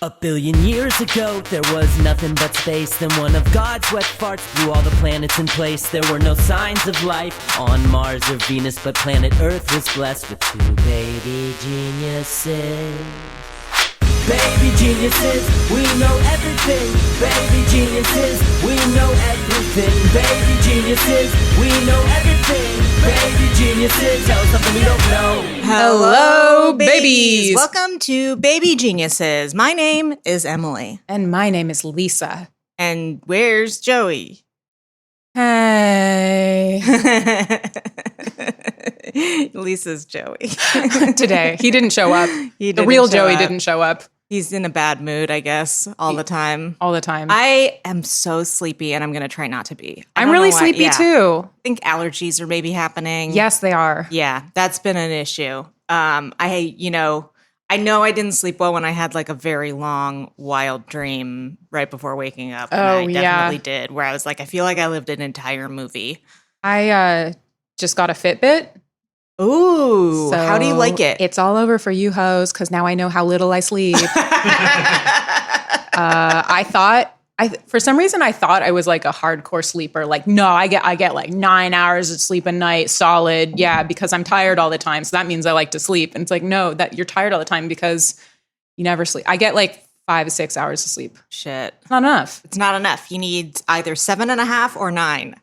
A billion years ago, there was nothing but space. Then one of God's wet farts blew all the planets in place. There were no signs of life on Mars or Venus, but planet Earth was blessed with two baby geniuses. Baby geniuses, we know everything. Baby geniuses, we know everything. Baby geniuses, we know everything. Baby geniuses, tell us something we don't know. Hello, babies. Welcome to Baby Geniuses. My name is Emily. And my name is Lisa. And where's Joey? Hey. Lisa's Joey. Today. He didn't show up. The didn't real show Joey up. didn't show up. He's in a bad mood, I guess, all the time. All the time. I am so sleepy, and I'm going to try not to be. I'm really sleepy too. I think allergies are maybe happening. Yes, they are. Yeah, that's been an issue. I know I didn't sleep well when I had like a very long, wild dream right before waking up. And I definitely did, where I was like, I feel like I lived an entire movie. I just got a Fitbit. Ooh, So how do you like it? It's all over for you hoes, because now I know how little I sleep. For some reason, I thought I was like a hardcore sleeper. Like, no, I get like 9 hours of sleep a night, solid. Yeah, because I'm tired all the time. So that means I like to sleep. And it's like, no, that you're tired all the time because you never sleep. I get like 5 to 6 hours of sleep. Shit. It's not enough. It's not enough. You need either 7.5 or 9.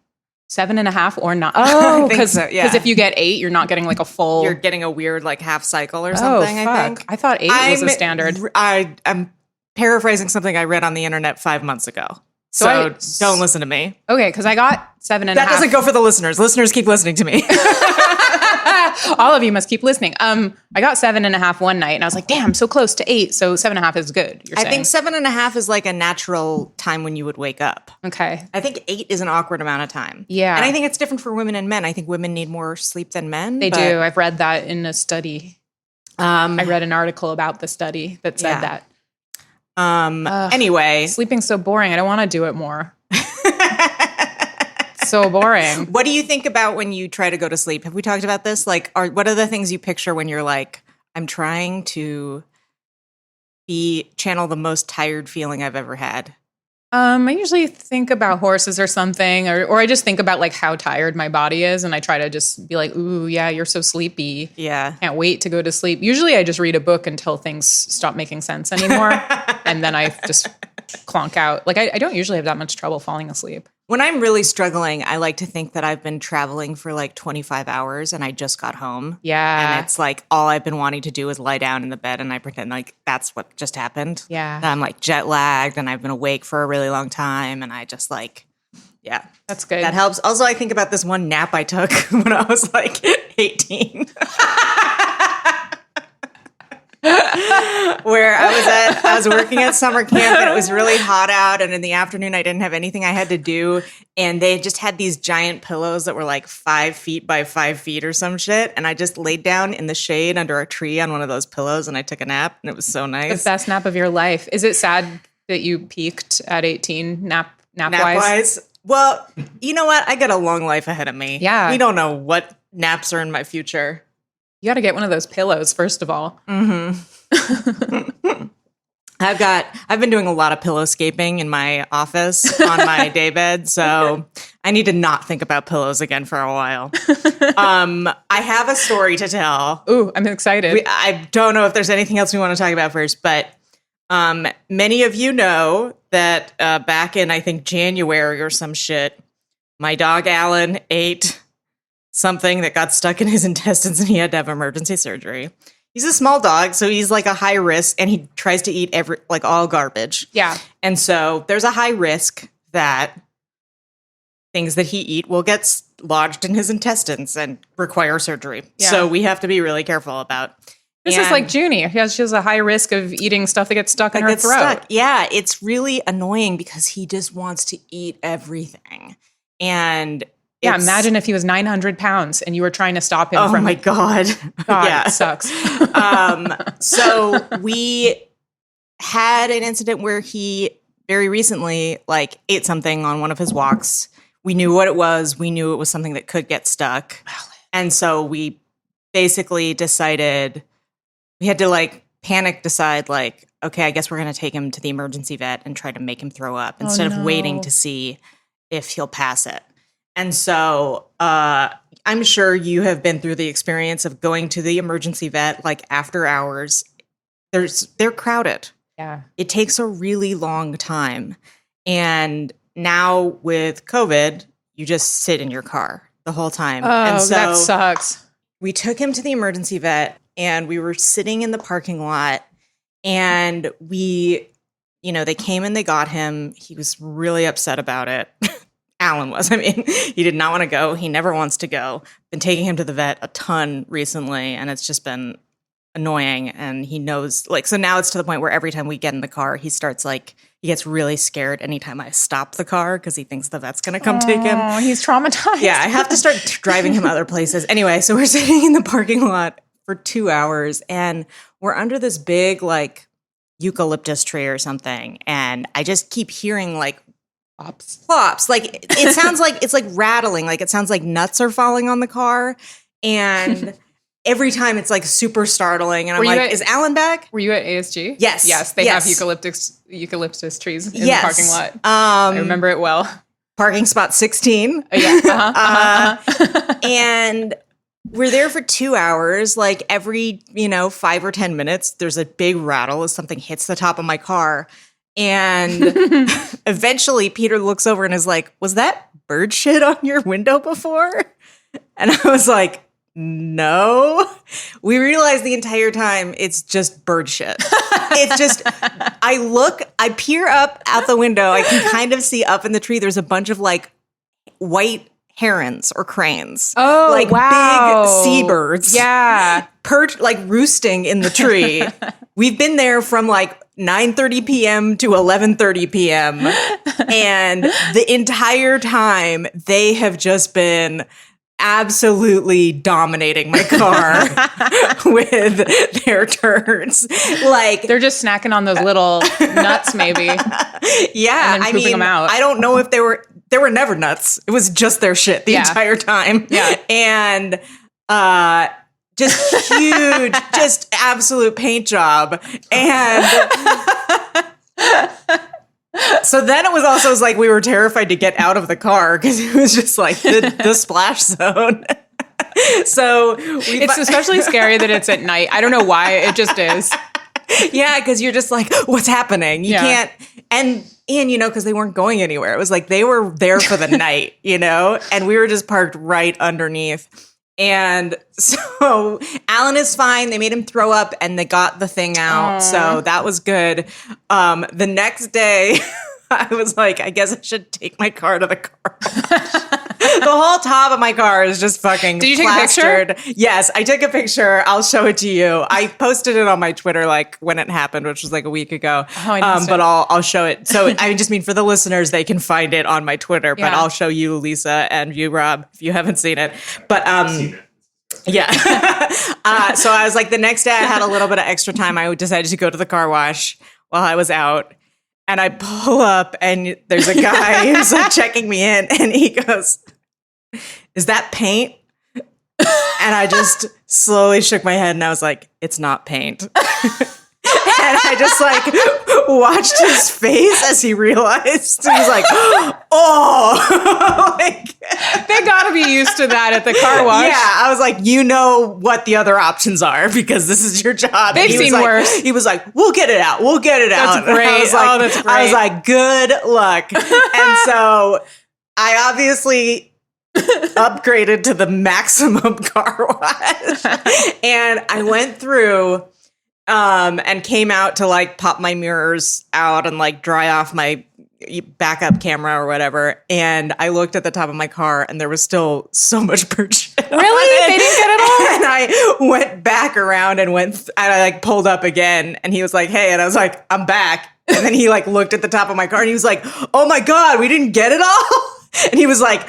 7.5 or not. Oh, because so, yeah. if you get 8, you're not getting like a full. You're getting a weird like half cycle or something, fuck. I think. I thought 8 was the standard. I'm paraphrasing something I read on the internet 5 months ago. So don't listen to me. Okay, because I got 7.5. That doesn't go for the listeners. Listeners, keep listening to me. All of you must keep listening. I got 7.5 one night, and I was like, "Damn, so close to 8." So 7.5 is good. You're I saying. think 7.5 is like a natural time when you would wake up. Okay. I think 8 is an awkward amount of time. Yeah. And I think it's different for women and men. I think women need more sleep than men. They do. I've read that in a study. I read an article about the study that said that. Anyway. Sleeping's so boring. I don't want to do it more. So boring. What do you think about when you try to go to sleep? Have we talked about this? Like, what are the things you picture when you're like, I'm trying to channel the most tired feeling I've ever had? I usually think about horses or something, or I just think about like how tired my body is, and I try to just be like, ooh, yeah, you're so sleepy. Yeah. Can't wait to go to sleep. Usually I just read a book until things stop making sense anymore, and then I just clonk out. Like I don't usually have that much trouble falling asleep. When I'm really struggling, I like to think that I've been traveling for like 25 hours and I just got home. Yeah. And it's like all I've been wanting to do is lie down in the bed and I pretend like that's what just happened. Yeah. That I'm like jet lagged and I've been awake for a really long time and I just like, yeah. That's good. That helps. Also, I think about this one nap I took when I was like 18. Where I was working at summer camp and it was really hot out, and in the afternoon I didn't have anything I had to do, and they just had these giant pillows that were like 5 feet by 5 feet or some shit, and I just laid down in the shade under a tree on one of those pillows and I took a nap, and it was so nice. The best nap of your life. Is it sad that you peaked at 18 nap-wise? Well, you know what? I got a long life ahead of me. Yeah. We don't know what naps are in my future. You got to get one of those pillows, first of all. Mm-hmm. I've been doing a lot of pillowscaping in my office on my daybed, so I need to not think about pillows again for a while. I have a story to tell. Ooh, I'm excited. I don't know if there's anything else we want to talk about first, but many of you know that back in, I think, January or some shit, my dog Alan ate something that got stuck in his intestines and he had to have emergency surgery. He's a small dog, so he's like a high risk, and he tries to eat all garbage. Yeah. And so there's a high risk that things that he eat will get lodged in his intestines and require surgery. Yeah. So we have to be really careful about. This is like Junie. She has a high risk of eating stuff that gets stuck in her throat. Yeah, it's really annoying because he just wants to eat everything. And yeah, imagine if he was 900 pounds and you were trying to stop him from... Oh, my God. Yeah. It sucks. So we had an incident where he very recently ate something on one of his walks. We knew what it was. We knew it was something that could get stuck. And so we basically decided... We had to panic decide okay, I guess we're going to take him to the emergency vet and try to make him throw up instead of waiting to see if he'll pass it. And so I'm sure you have been through the experience of going to the emergency vet like after hours. They're crowded. Yeah. It takes a really long time. And now with COVID, you just sit in your car the whole time. Oh, and so that sucks. we took him to the emergency vet and we were sitting in the parking lot and they came and they got him. He was really upset about it. Alan was. I mean, he did not want to go. He never wants to go. Been taking him to the vet a ton recently and it's just been annoying. And he knows, so now it's to the point where every time we get in the car, he starts he gets really scared anytime I stop the car because he thinks the vet's going to come take him. Oh, he's traumatized. Yeah, I have to start driving him other places. Anyway, so we're sitting in the parking lot for 2 hours and we're under this big eucalyptus tree or something. And I just keep hearing plops. It sounds like it's rattling. It sounds like nuts are falling on the car. And every time it's super startling. And I'm is Alan back? Were you at ASG? Yes. Yes, they have eucalyptus trees in the parking lot. I remember it well. Parking spot 16. Yeah. And we're there for 2 hours. Every, 5 or 10 minutes, there's a big rattle as something hits the top of my car. And eventually Peter looks over and is like, was that bird shit on your window before? And I was like, no. We realized the entire time it's just bird shit. It's just, I peer up out the window. I can kind of see up in the tree. There's a bunch of white herons or cranes. Oh, wow. Big seabirds. Yeah. Roosting in the tree. We've been there from 9:30 p.m. to 11:30 p.m. And the entire time they have just been absolutely dominating my car with their turds. They're just snacking on those little nuts, maybe. Yeah, and then pooping them out. I don't know if they were never nuts. It was just their shit the entire time. Yeah, and just huge, just absolute paint job. And so then it was also we were terrified to get out of the car because it was just the splash zone. So it's especially scary that it's at night. I don't know why. It just is. Yeah, because you're just what's happening? You can't. And because they weren't going anywhere. It was they were there for the night, and we were just parked right underneath. And so Alan is fine. They made him throw up and they got the thing out. Aww. So that was good. The next day, I was I guess I should take my car to the car. The whole top of my car is just fucking Did you plastered. take a picture? Yes, I took a picture. I'll show it to you. I posted it on my Twitter when it happened, which was a week ago. Oh, I but I'll show it. So I just mean for the listeners, they can find it on my Twitter. But I'll show you, Lisa, and you, Rob, if you haven't seen it. But yeah. So I was the next day I had a little bit of extra time. I decided to go to the car wash while I was out. And I pull up and there's a guy who's checking me in and he goes, "Is that paint?" And I just slowly shook my head and I was like, "It's not paint." And I just watched his face as he realized. He was like, "Oh." They gotta be used to that at the car wash. Yeah, I was like, you know what the other options are because this is your job. They've seen worse. He was like, "We'll get it out. We'll get it out." That's great. That's great. I was like, good luck. And so I obviously upgraded to the maximum car wash. And I went through and came out to pop my mirrors out and dry off my backup camera or whatever. And I looked at the top of my car and there was still so much bird shit. Really? They didn't get it all? And I went back around and I pulled up again and he was like, "Hey," and I was like, "I'm back." And then he looked at the top of my car and he was like, "Oh my God, we didn't get it all?" And he was like,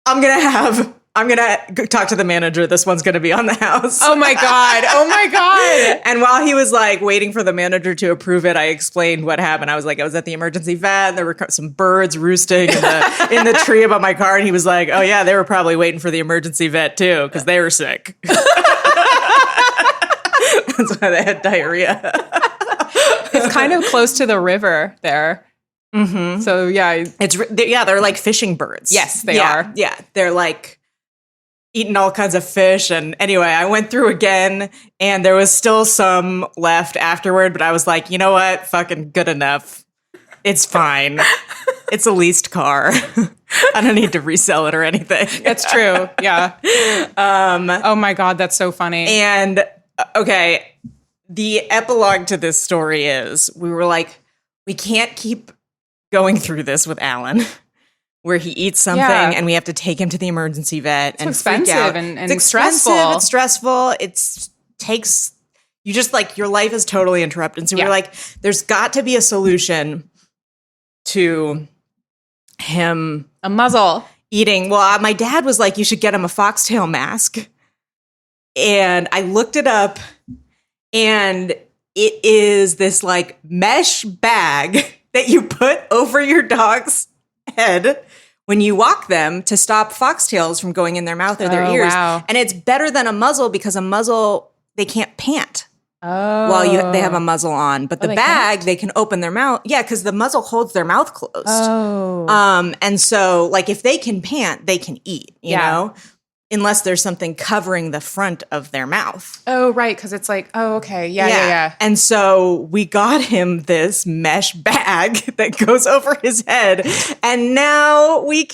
I'm gonna talk to the manager. This one's gonna be on the house." Oh my God. Oh my God. And while he was waiting for the manager to approve it, I explained what happened. I was I was at the emergency vet. And there were some birds roosting in the tree above my car. And he was like, "Oh yeah, they were probably waiting for the emergency vet too, because they were sick." That's why they had diarrhea. It's kind of close to the river there. Mm-hmm. So yeah, they're like fishing birds. yes, they are. Yeah, they're like eating all kinds of fish. And anyway, I went through again, and there was still some left afterward. But I was like, you know what? Fucking good enough. It's fine. It's a leased car. I don't need to resell it or anything. That's true. Yeah. Oh my God, that's so funny. And okay, the epilogue to this story is we were like, we can't keep going through this with Alan, where he eats something and we have to take him to the emergency vet and expensive freak out. and it's stressful. Expensive, it's stressful. Takes you just like your life is totally interrupted. So we're like, there's got to be a solution to him a muzzle eating. Well, my dad was like, you should get him a foxtail mask. And I looked it up, and it is this like mesh bag that you put over your dog's head when you walk them to stop foxtails from going in their mouth or their ears. Wow. And it's better than a muzzle because a muzzle, they can't pant while they have a muzzle on. But the bag, they can open their mouth. Yeah, because the muzzle holds their mouth closed. Oh. And so like if they can pant, they can eat, you know? Unless there's something covering the front of their mouth. Oh, right. Because it's like, oh, okay. Yeah. And so we got him this mesh bag that goes over his head. And now we're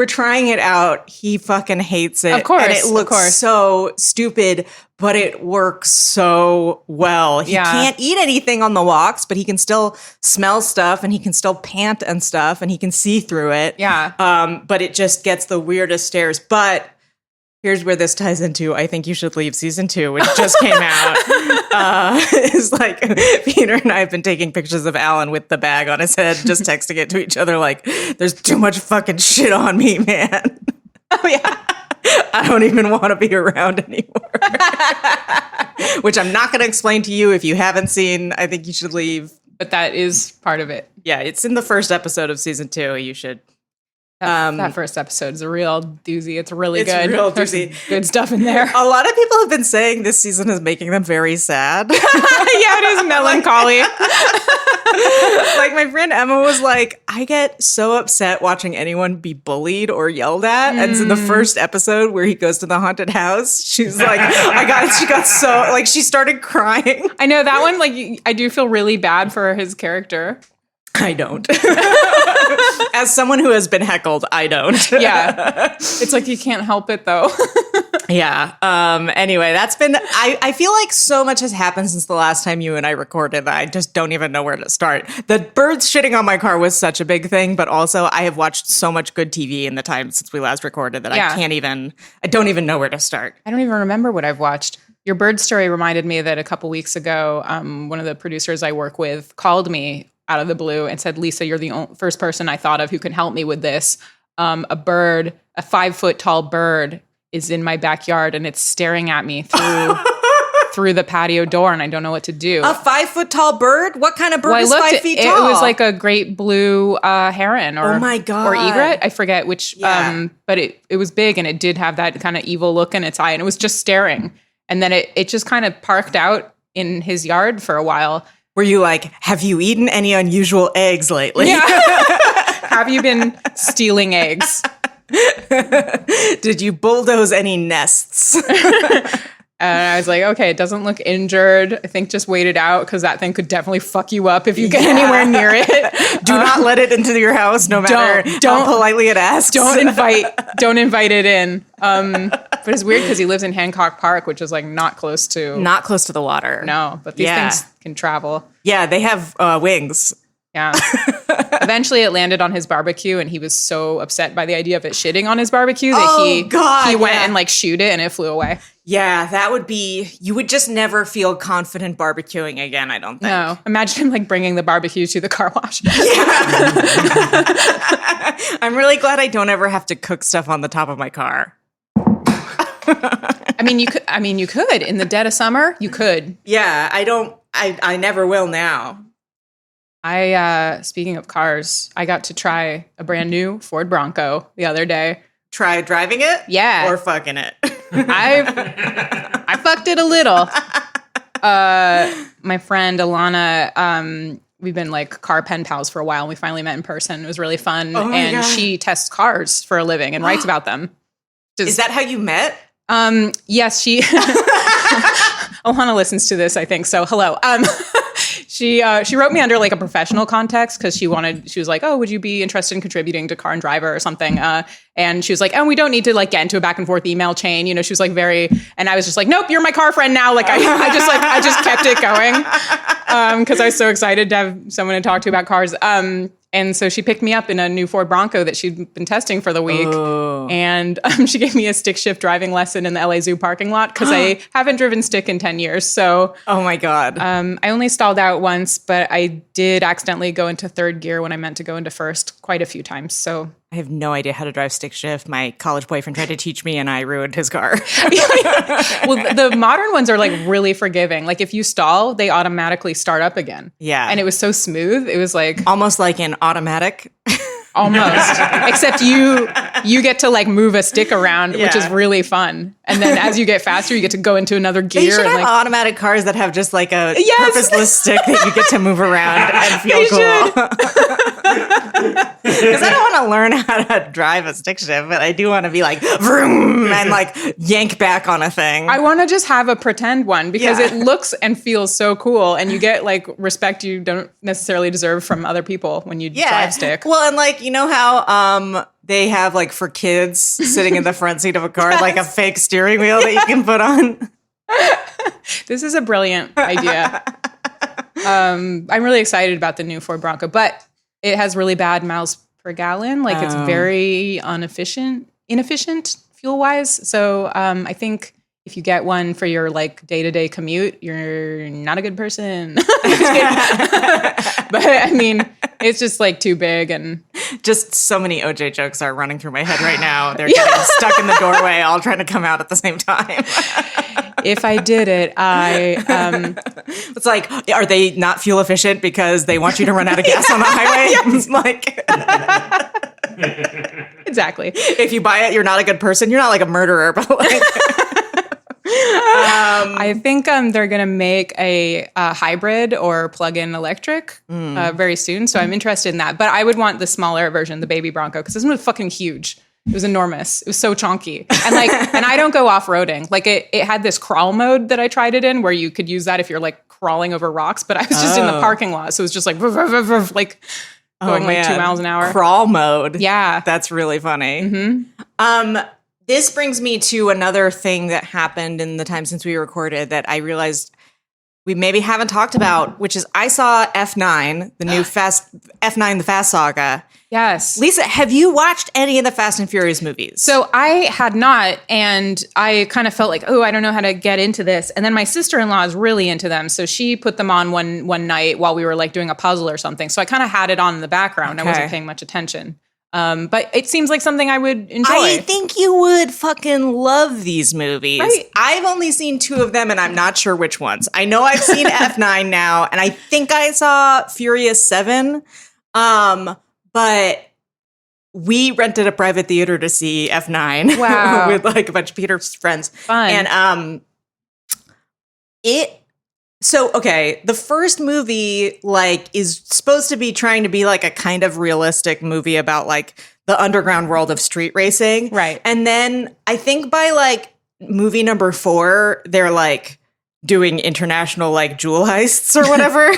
trying it out. He fucking hates it. Of course. And it looks so stupid, but it works so well. He can't eat anything on the walks, but he can still smell stuff, and he can still pant and stuff, and he can see through it. Yeah. But it just gets the weirdest stares. But here's where this ties into I Think You Should Leave season 2, which just came out. It's like Peter and I have been taking pictures of Alan with the bag on his head, just texting it to each other like, there's too much fucking shit on me, man. Oh, yeah. I don't even want to be around anymore. Which I'm not going to explain to you if you haven't seen I Think You Should Leave. But that is part of it. Yeah, it's in the first episode of season 2. You should. That first episode is a real doozy. It's really It's good. real There's doozy. some good stuff in there. A lot of people have been saying this season is making them very sad. Yeah, it is melancholy. Like my friend Emma was like, I get so upset watching anyone be bullied or yelled at. And so the first episode where he goes to the haunted house, she's like, she got so, like, she started crying. I know that one, like, I do feel really bad for his character. I don't. As someone who has been heckled, I don't. Yeah. It's like you can't help it, though. Yeah. Anyway, that's been, I feel like so much has happened since the last time you and I recorded that I just don't even know where to start. The birds shitting on my car was such a big thing, but also I have watched so much good TV in the time since we last recorded that I don't even know where to start. I don't even remember what I've watched. Your bird story reminded me that a couple weeks ago, one of the producers I work with called me out of the blue and said, Lisa, you're the first person I thought of who can help me with this. A 5-foot tall bird is in my backyard and it's staring at me through the patio door, and I don't know what to do. A 5-foot tall bird? What kind of bird is 5 feet tall? It was like a great blue heron or, oh my God. or egret. I forget which, but it was big and it did have that kind of evil look in its eye, and it was just staring. And then it just kind of parked out in his yard for a while. Were you like, have you eaten any unusual eggs lately? Yeah. Have you been stealing eggs? Did you bulldoze any nests? And I was like, okay, it doesn't look injured. I think just wait it out because that thing could definitely fuck you up if you get anywhere near it. Do not let it into your house, no matter how politely it asks. Don't invite it in. But it's weird because he lives in Hancock Park, which is like not close to the water. No, but these things can travel. Yeah, they have wings. Yeah. Eventually it landed on his barbecue, and he was so upset by the idea of it shitting on his barbecue that he went and like shoot it, and it flew away. Yeah, that would be, you would just never feel confident barbecuing again, I don't think. No. Imagine him like bringing the barbecue to the car wash. Yeah. I'm really glad I don't ever have to cook stuff on the top of my car. I mean, you could in the dead of summer, you could. Yeah, I never will now. Speaking of cars, I got to try a brand new Ford Bronco the other day. Try driving it? Yeah. Or fucking it? I fucked it a little. my friend Alana, we've been like car pen pals for a while, and we finally met in person. It was really fun. And God. she tests cars for a living and writes about them. Is that how you met? Yes, she Alana listens to this, I think. So hello. She wrote me under like a professional context because she was like, oh, would you be interested in contributing to Car and Driver or something? And she was like, oh, we don't need to like get into a back and forth email chain. You know, she was like and I was just like, nope, you're my car friend now. Like I just kept it going because I was so excited to have someone to talk to about cars. And so she picked me up in a new Ford Bronco that she'd been testing for the week. Oh. And she gave me a stick shift driving lesson in the LA Zoo parking lot because I haven't driven stick in 10 years. So, oh my God. I only stalled out once, but I did accidentally go into third gear when I meant to go into first quite a few times. So I have no idea how to drive stick shift. My college boyfriend tried to teach me and I ruined his car. Well, the modern ones are like really forgiving. Like if you stall, they automatically start up again. Yeah. And it was so smooth. It was like almost like an automatic. Almost. Except you get to like move a stick around, which is really fun. And then as you get faster, you get to go into another gear. They should and have automatic cars that have just like a purposeless stick that you get to move around and feel cool. Because I don't want to learn how to drive a stick shift, but I do want to be like vroom and like yank back on a thing. I want to just have a pretend one because it looks and feels so cool, and you get like respect you don't necessarily deserve from other people when you drive stick. Well, and like you know how they have like for kids sitting in the front seat of a car like a fake steering wheel that you can put on. This is a brilliant idea. I'm really excited about the new Ford Bronco, but it has really bad miles per gallon. Like it's very inefficient fuel-wise. So I think if you get one for your like day-to-day commute, you're not a good person. But I mean, it's just like too big and just so many OJ jokes are running through my head right now. They're getting stuck in the doorway, all trying to come out at the same time. If I did it, it's like, are they not fuel efficient because they want you to run out of gas on the highway? Like, exactly. If you buy it, you're not a good person. You're not like a murderer, but like. I think they're going to make a hybrid or plug-in electric very soon. So I'm interested in that. But I would want the smaller version, the baby Bronco, because this one was fucking huge. It was enormous. It was so chunky. And like, and I don't go off-roading. Like it had this crawl mode that I tried it in where you could use that if you're like crawling over rocks, but I was just in the parking lot. So it was just like, like going like 2 miles an hour. Crawl mode. Yeah. That's really funny. Mm-hmm. This brings me to another thing that happened in the time since we recorded that I realized we maybe haven't talked about, which is I saw F9, the new F9, the Fast Saga. Yes. Lisa, have you watched any of the Fast and Furious movies? So I had not, and I kind of felt like, oh, I don't know how to get into this. And then my sister-in-law is really into them, so she put them on one night while we were like doing a puzzle or something. So I kind of had it on in the background. Okay. I wasn't paying much attention. But it seems like something I would enjoy. I think you would fucking love these movies. Right. I've only seen 2 of them, and I'm not sure which ones. I know I've seen F9 now, and I think I saw Furious 7. But we rented a private theater to see F9. Wow. With like a bunch of Peter's friends. Fun. And the first movie like is supposed to be trying to be like a kind of realistic movie about like the underground world of street racing. Right. And then I think by like movie number 4, they're like doing international like jewel heists or whatever.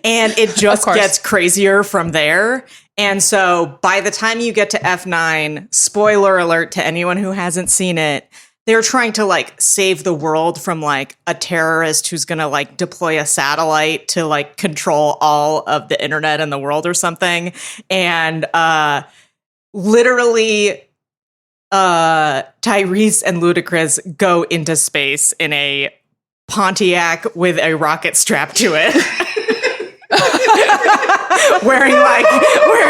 And it just gets crazier from there. And so by the time you get to F9, spoiler alert to anyone who hasn't seen it, they're trying to like save the world from like a terrorist who's going to like deploy a satellite to like control all of the internet in the world or something. And literally Tyrese and Ludacris go into space in a Pontiac with a rocket strapped to it. wearing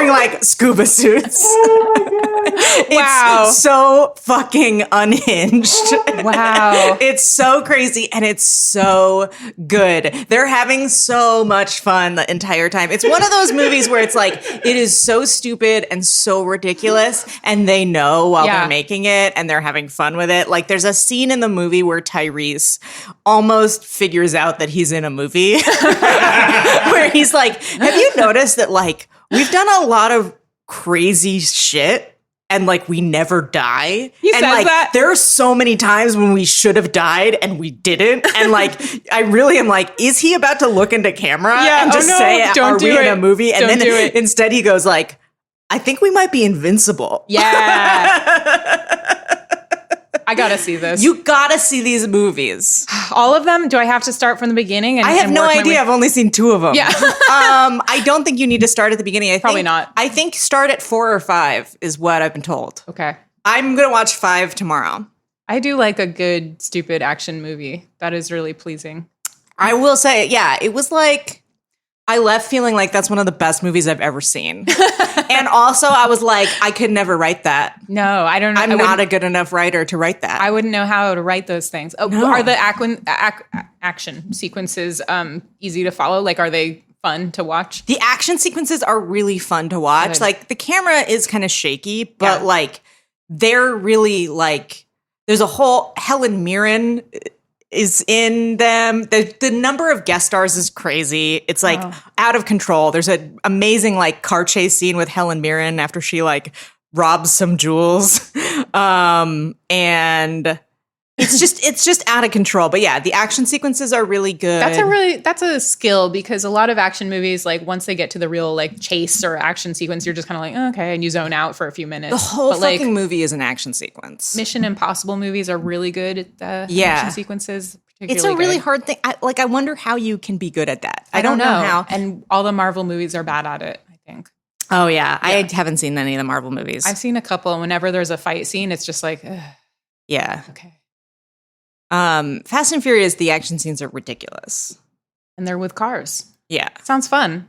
like scuba suits. Oh my God. Wow. It's so fucking unhinged. Wow. It's so crazy and it's so good. They're having so much fun the entire time. It's one of those movies where it's like, it is so stupid and so ridiculous, and they know while they're making it and they're having fun with it. Like, there's a scene in the movie where Tyrese almost figures out that he's in a movie where he's like, have you noticed that, like, we've done a lot of crazy shit and like we never die. He and says like that. there are so many times when we should have died and we didn't. And like I really am like, is he about to look into camera and just say, are we in a movie? And then instead he goes like, I think we might be invincible. Yeah. I gotta see this. You gotta see these movies. All of them? Do I have to start from the beginning? I have no idea. I've only seen 2 of them. Yeah. I don't think you need to start at the beginning. Probably not. I think start at 4 or 5 is what I've been told. Okay. I'm going to watch 5 tomorrow. I do like a good, stupid action movie. That is really pleasing. I will say, yeah, it was like, I left feeling like that's one of the best movies I've ever seen. And also I was like, I could never write that. No, I don't know. I'm not a good enough writer to write that. I wouldn't know how to write those things. Oh, No. Are the action sequences easy to follow? Like, are they fun to watch? The action sequences are really fun to watch. Good. Like, the camera is kind of shaky, but Yeah. like, they're really like, there's a whole Helen Mirren is in them. The number of guest stars is crazy. It's like out of control. There's an amazing like car chase scene with Helen Mirren after she like robs some jewels. And it's just out of control. But yeah, the action sequences are really good. That's a skill, because a lot of action movies, like once they get to the real like chase or action sequence, you're just kind of like, oh, okay, and you zone out for a few minutes. The whole but, fucking like, movie is an action sequence. Mission Impossible movies are really good at the action sequences. It's a really hard thing. I wonder how you can be good at that. I don't know how. And all the Marvel movies are bad at it, I think. Oh, yeah. I haven't seen any of the Marvel movies. I've seen a couple, and whenever there's a fight scene, it's just like, ugh, yeah. okay. Fast and Furious, the action scenes are ridiculous. And they're with cars. Yeah. Sounds fun.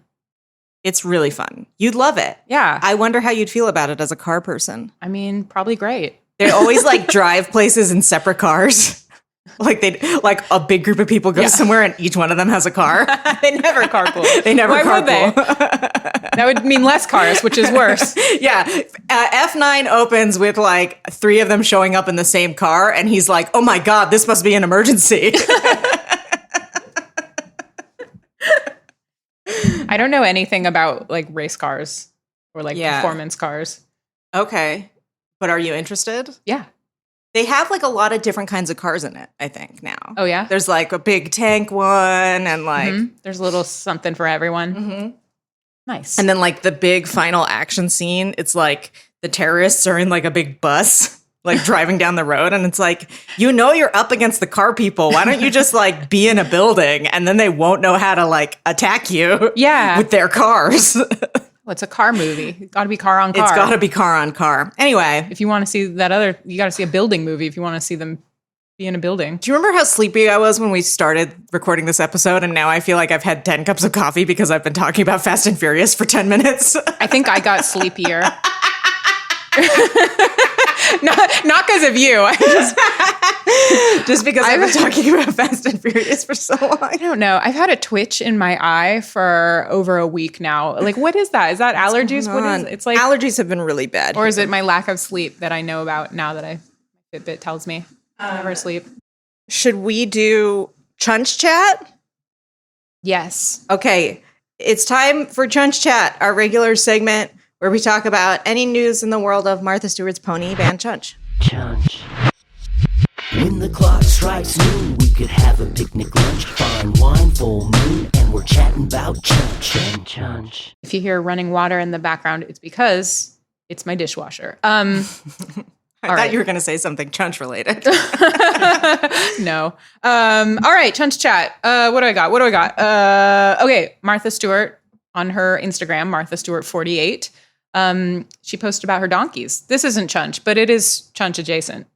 It's really fun. You'd love it. Yeah. I wonder how you'd feel about it as a car person. I mean, probably great. They always like drive places in separate cars. Like a big group of people go somewhere and each one of them has a car. They never carpool. They never Why carpool. would they? That would mean less cars, which is worse. Yeah. F9 opens with like 3 of them showing up in the same car. And he's like, oh my God, this must be an emergency. I don't know anything about like race cars or like performance cars. Okay. But are you interested? Yeah. They have like a lot of different kinds of cars in it, I think, now. Oh, yeah? There's like a big tank one and like... There's a little something for everyone. Nice. And then like the big final action scene, it's like the terrorists are in like a big bus, like driving down the road. And it's like, you know, you're up against the car people. Why don't you just like be in a building and then they won't know how to like attack you with their cars. Well, it's a car movie. It's got to be car on car. It's got to be car on car. Anyway. If you want to see that other, you got to see a building movie if you want to see them be in a building. Do you remember how sleepy I was when we started recording this episode? And now I feel like I've had 10 cups of coffee because I've been talking about Fast and Furious for 10 minutes. I think I got sleepier. Not because of you. Just because I've been talking about Fast and Furious for so long. I don't know. I've had a twitch in my eye for over a week now. Like, what is that? Is that allergies? What is it? It's like allergies have been really bad. Or is it my lack of sleep that I know about now that Fitbit tells me I never sleep? Should we do Chunch Chat? Yes. Okay. It's time for Chunch Chat, our regular segment where we talk about any news in the world of Martha Stewart's pony band Chunch. Chunch. When the clock strikes noon, we could have a picnic lunch, fine wine, full moon, and we're chatting about Chunch and Chunch. If you hear running water in the background, it's because it's my dishwasher. I thought you were going to say something Chunch related. No. All right, Chunch Chat. What do I got? Okay, Martha Stewart on her Instagram, Martha Stewart 48. She posted about her donkeys. This isn't Chunch, but it is Chunch adjacent.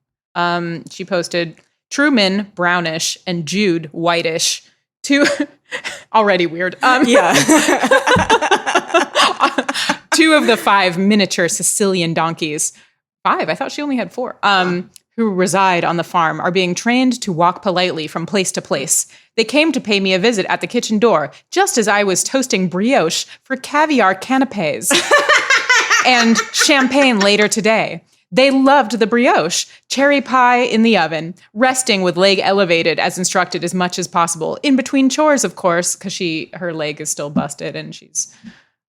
She posted Truman brownish and Jude whitish. Two already weird. Yeah. 2 of the 5 miniature Sicilian donkeys 5. I thought she only had 4. Who reside on the farm are being trained to walk politely from place to place. They came to pay me a visit at the kitchen door, just as I was toasting brioche for caviar canapes and champagne later today. They loved the brioche, cherry pie in the oven, resting with leg elevated as instructed as much as possible. In between chores, of course, because her leg is still busted and she's...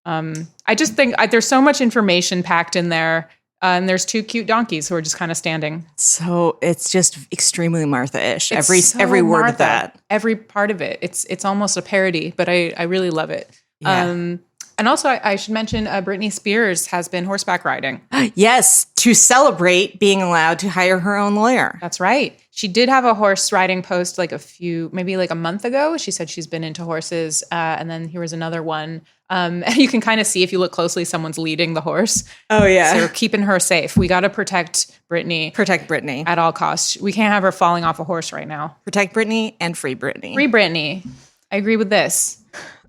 I just think there's so much information packed in there. And there's 2 cute donkeys who are just kind of standing. So it's just extremely Martha-ish. Every word of that. Every part of it. It's almost a parody, but I really love it. Yeah. And also, I should mention Britney Spears has been horseback riding. Yes, to celebrate being allowed to hire her own lawyer. That's right. She did have a horse riding post maybe a month ago. She said she's been into horses. And then here was another one. And you can kind of see if you look closely, someone's leading the horse. Oh, yeah. So we're keeping her safe. We got to protect Britney. Protect Britney. At all costs. We can't have her falling off a horse right now. Protect Britney and free Britney. Free Britney. I agree with this.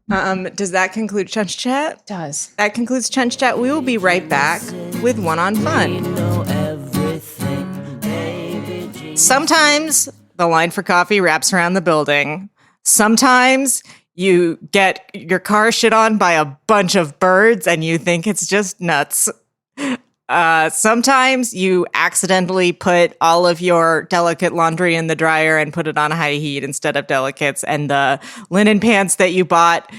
Does that conclude Chunch Chat? It does. That concludes Chunch Chat. We will be right back with One on Fun. Sometimes the line for coffee wraps around the building. Sometimes you get your car shit on by a bunch of birds and you think it's just nuts. Sometimes you accidentally put all of your delicate laundry in the dryer and put it on high heat instead of delicates, and the linen pants that you bought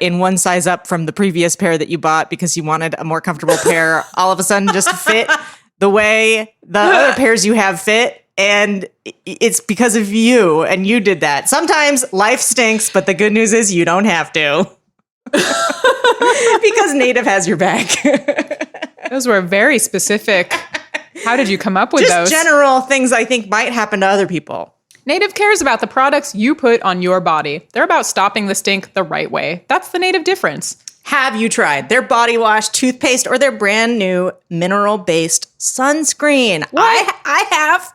in one size up from the previous pair that you bought because you wanted a more comfortable pair all of a sudden just fit the way the other pairs you have fit, and it's because of you, and you did that. Sometimes life stinks, but the good news is you don't have to. Because Native has your back. Those were very specific. How did you come up with those? Just general things I think might happen to other people. Native cares about the products you put on your body. They're about stopping the stink the right way. That's the Native difference. Have you tried their body wash, toothpaste, or their brand new mineral-based sunscreen? What? I have.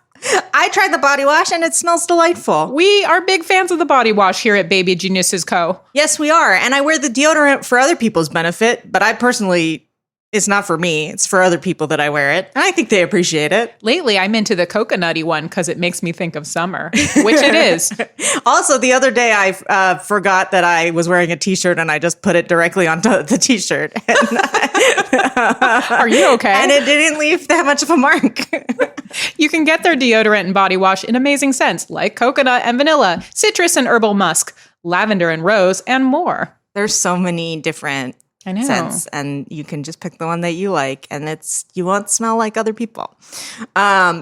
I tried the body wash and it smells delightful. We are big fans of the body wash here at Baby Geniuses Co. Yes, we are. And I wear the deodorant for other people's benefit, but I personally... It's not for me. It's for other people that I wear it. And I think they appreciate it. Lately, I'm into the coconutty one because it makes me think of summer, which it is. Also, the other day, I forgot that I was wearing a T-shirt and I just put it directly onto the T-shirt. Are you okay? And it didn't leave that much of a mark. You can get their deodorant and body wash in amazing scents like coconut and vanilla, citrus and herbal musk, lavender and rose, and more. There's so many different scents, and you can just pick the one that you like, and you won't smell like other people.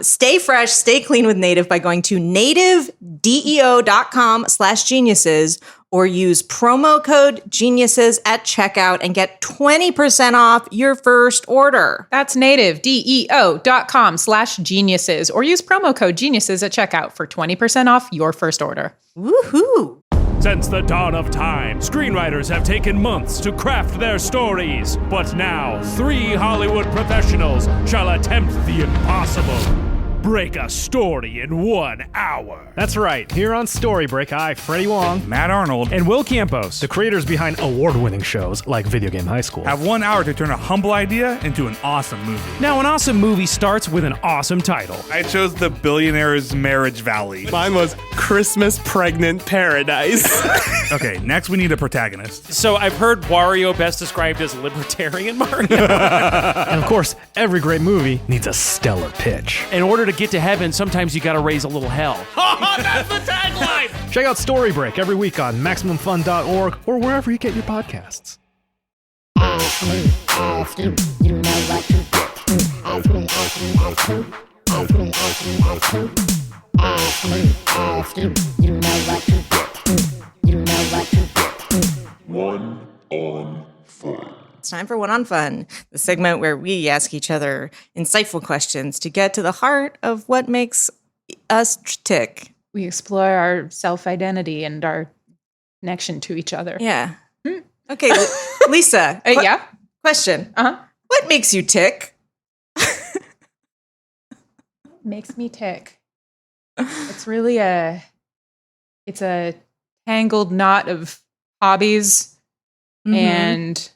Stay fresh, stay clean with Native by going to nativedeo.com/geniuses or use promo code geniuses at checkout and get 20% off your first order. That's nativedeo.com/geniuses or use promo code geniuses at checkout for 20% off your first order. Woohoo! Since the dawn of time, screenwriters have taken months to craft their stories. But now, 3 Hollywood professionals shall attempt the impossible. Break a story in 1 hour. That's right. Here on Story Break, I, Freddie Wong, Matt Arnold, and Will Campos, the creators behind award-winning shows like Video Game High School, have 1 hour to turn a humble idea into an awesome movie. Now, an awesome movie starts with an awesome title. I chose The Billionaire's Marriage Valley. Mine was Christmas Pregnant Paradise. Okay, next we need a protagonist. So I've heard Wario best described as libertarian Mario. And of course, every great movie needs a stellar pitch. In order to get to heaven, sometimes you gotta raise a little hell. Oh, that's the tagline! Check out Story Break every week on MaximumFun.org or wherever you get your podcasts. Ask me, ask you, you know what to do. Ask me, ask you, ask who. Ask me, ask you, ask who. Ask me, ask you, you know what to do. You know what to do. One on Fun. It's time for One on Fun, the segment where we ask each other insightful questions to get to the heart of what makes us tick. We explore our self-identity and our connection to each other. Yeah. Okay, Lisa. Yeah? Question. Uh-huh. What makes you tick? Makes me tick. It's really a tangled knot of hobbies and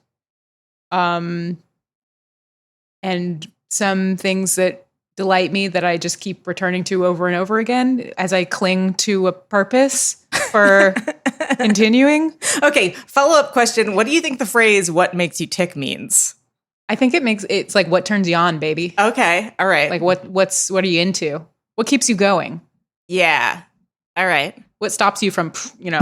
some things that delight me that I just keep returning to over and over again as I cling to a purpose for continuing. Okay, follow-up question. What do you think the phrase "what makes you tick" means? I think it's like what turns you on, baby. Okay, all right. Like what are you into? What keeps you going? Yeah. All right. What stops you from, Yeah.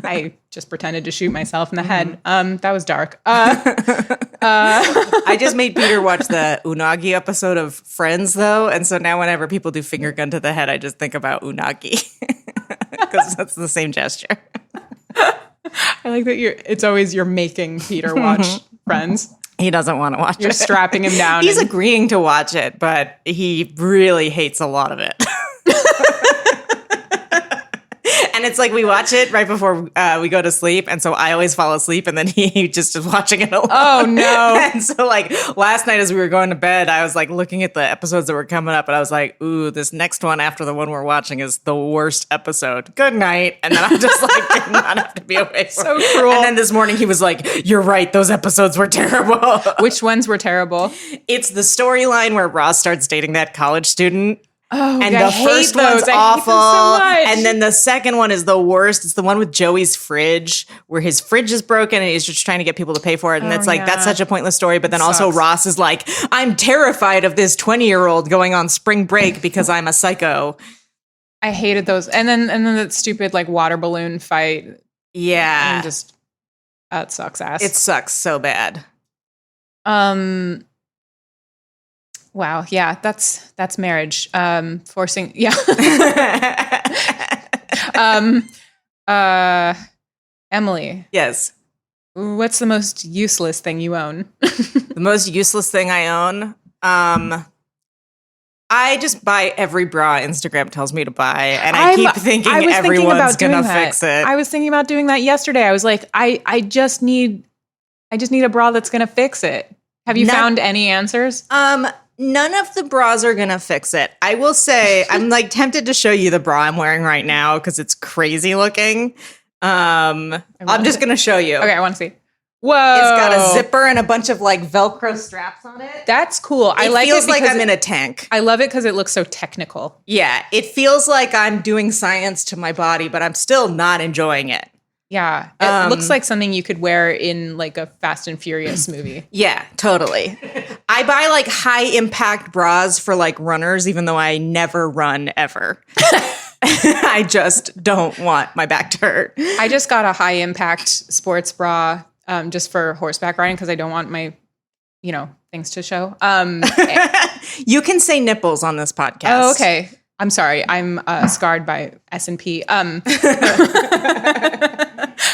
I just pretended to shoot myself in the head. That was dark. I just made Peter watch the unagi episode of Friends, though. And so now whenever people do finger gun to the head, I just think about unagi because that's the same gesture. I like that it's always you're making Peter watch Friends. He doesn't want to watch it. You're strapping him down. He's agreeing to watch it, but he really hates a lot of it. And it's like we watch it right before we go to sleep. And so I always fall asleep and then he just is watching it alone. Oh, no. And so like last night as we were going to bed, I was like looking at the episodes that were coming up and I was like, ooh, this next one after the one we're watching is the worst episode. Good night. And then I just like did not have to be awake. So cruel. And then this morning he was like, you're right. Those episodes were terrible. Which ones were terrible? It's the storyline where Ross starts dating that college student. Oh, and I the hate first those. one's I hate awful. them so much. And then the second one is the worst. It's the one with Joey's fridge, where his fridge is broken and he's just trying to get people to pay for it. And it's like, yeah. that's such a pointless story. But then also sucks. Ross is like, I'm terrified of this 20-year-old going on spring break because I'm a psycho. I hated those. And then that stupid like water balloon fight. Yeah. And just that sucks ass. It sucks so bad. Wow, yeah, that's marriage. Forcing, yeah. Emily. Yes. What's the most useless thing you own? The most useless thing I own? I just buy every bra Instagram tells me to buy, and I keep thinking everyone's gonna fix it. I was thinking about doing that yesterday. I was like, I just need a bra that's gonna fix it. Have you found any answers? None of the bras are gonna fix it. I will say, I'm like tempted to show you the bra I'm wearing right now because it's crazy looking. I'm just gonna show you. Okay, I want to see. Whoa! It's got a zipper and a bunch of like Velcro straps on it. That's cool. I like it. Feels like because I'm in a tank. I love it because it looks so technical. Yeah, it feels like I'm doing science to my body, but I'm still not enjoying it. Yeah, it looks like something you could wear in like a Fast and Furious movie. Yeah, totally. I buy like high impact bras for like runners, even though I never run ever. I just don't want my back to hurt. I just got a high impact sports bra just for horseback riding because I don't want my, things to show. You can say nipples on this podcast. Oh, okay. I'm sorry. I'm scarred by S&P.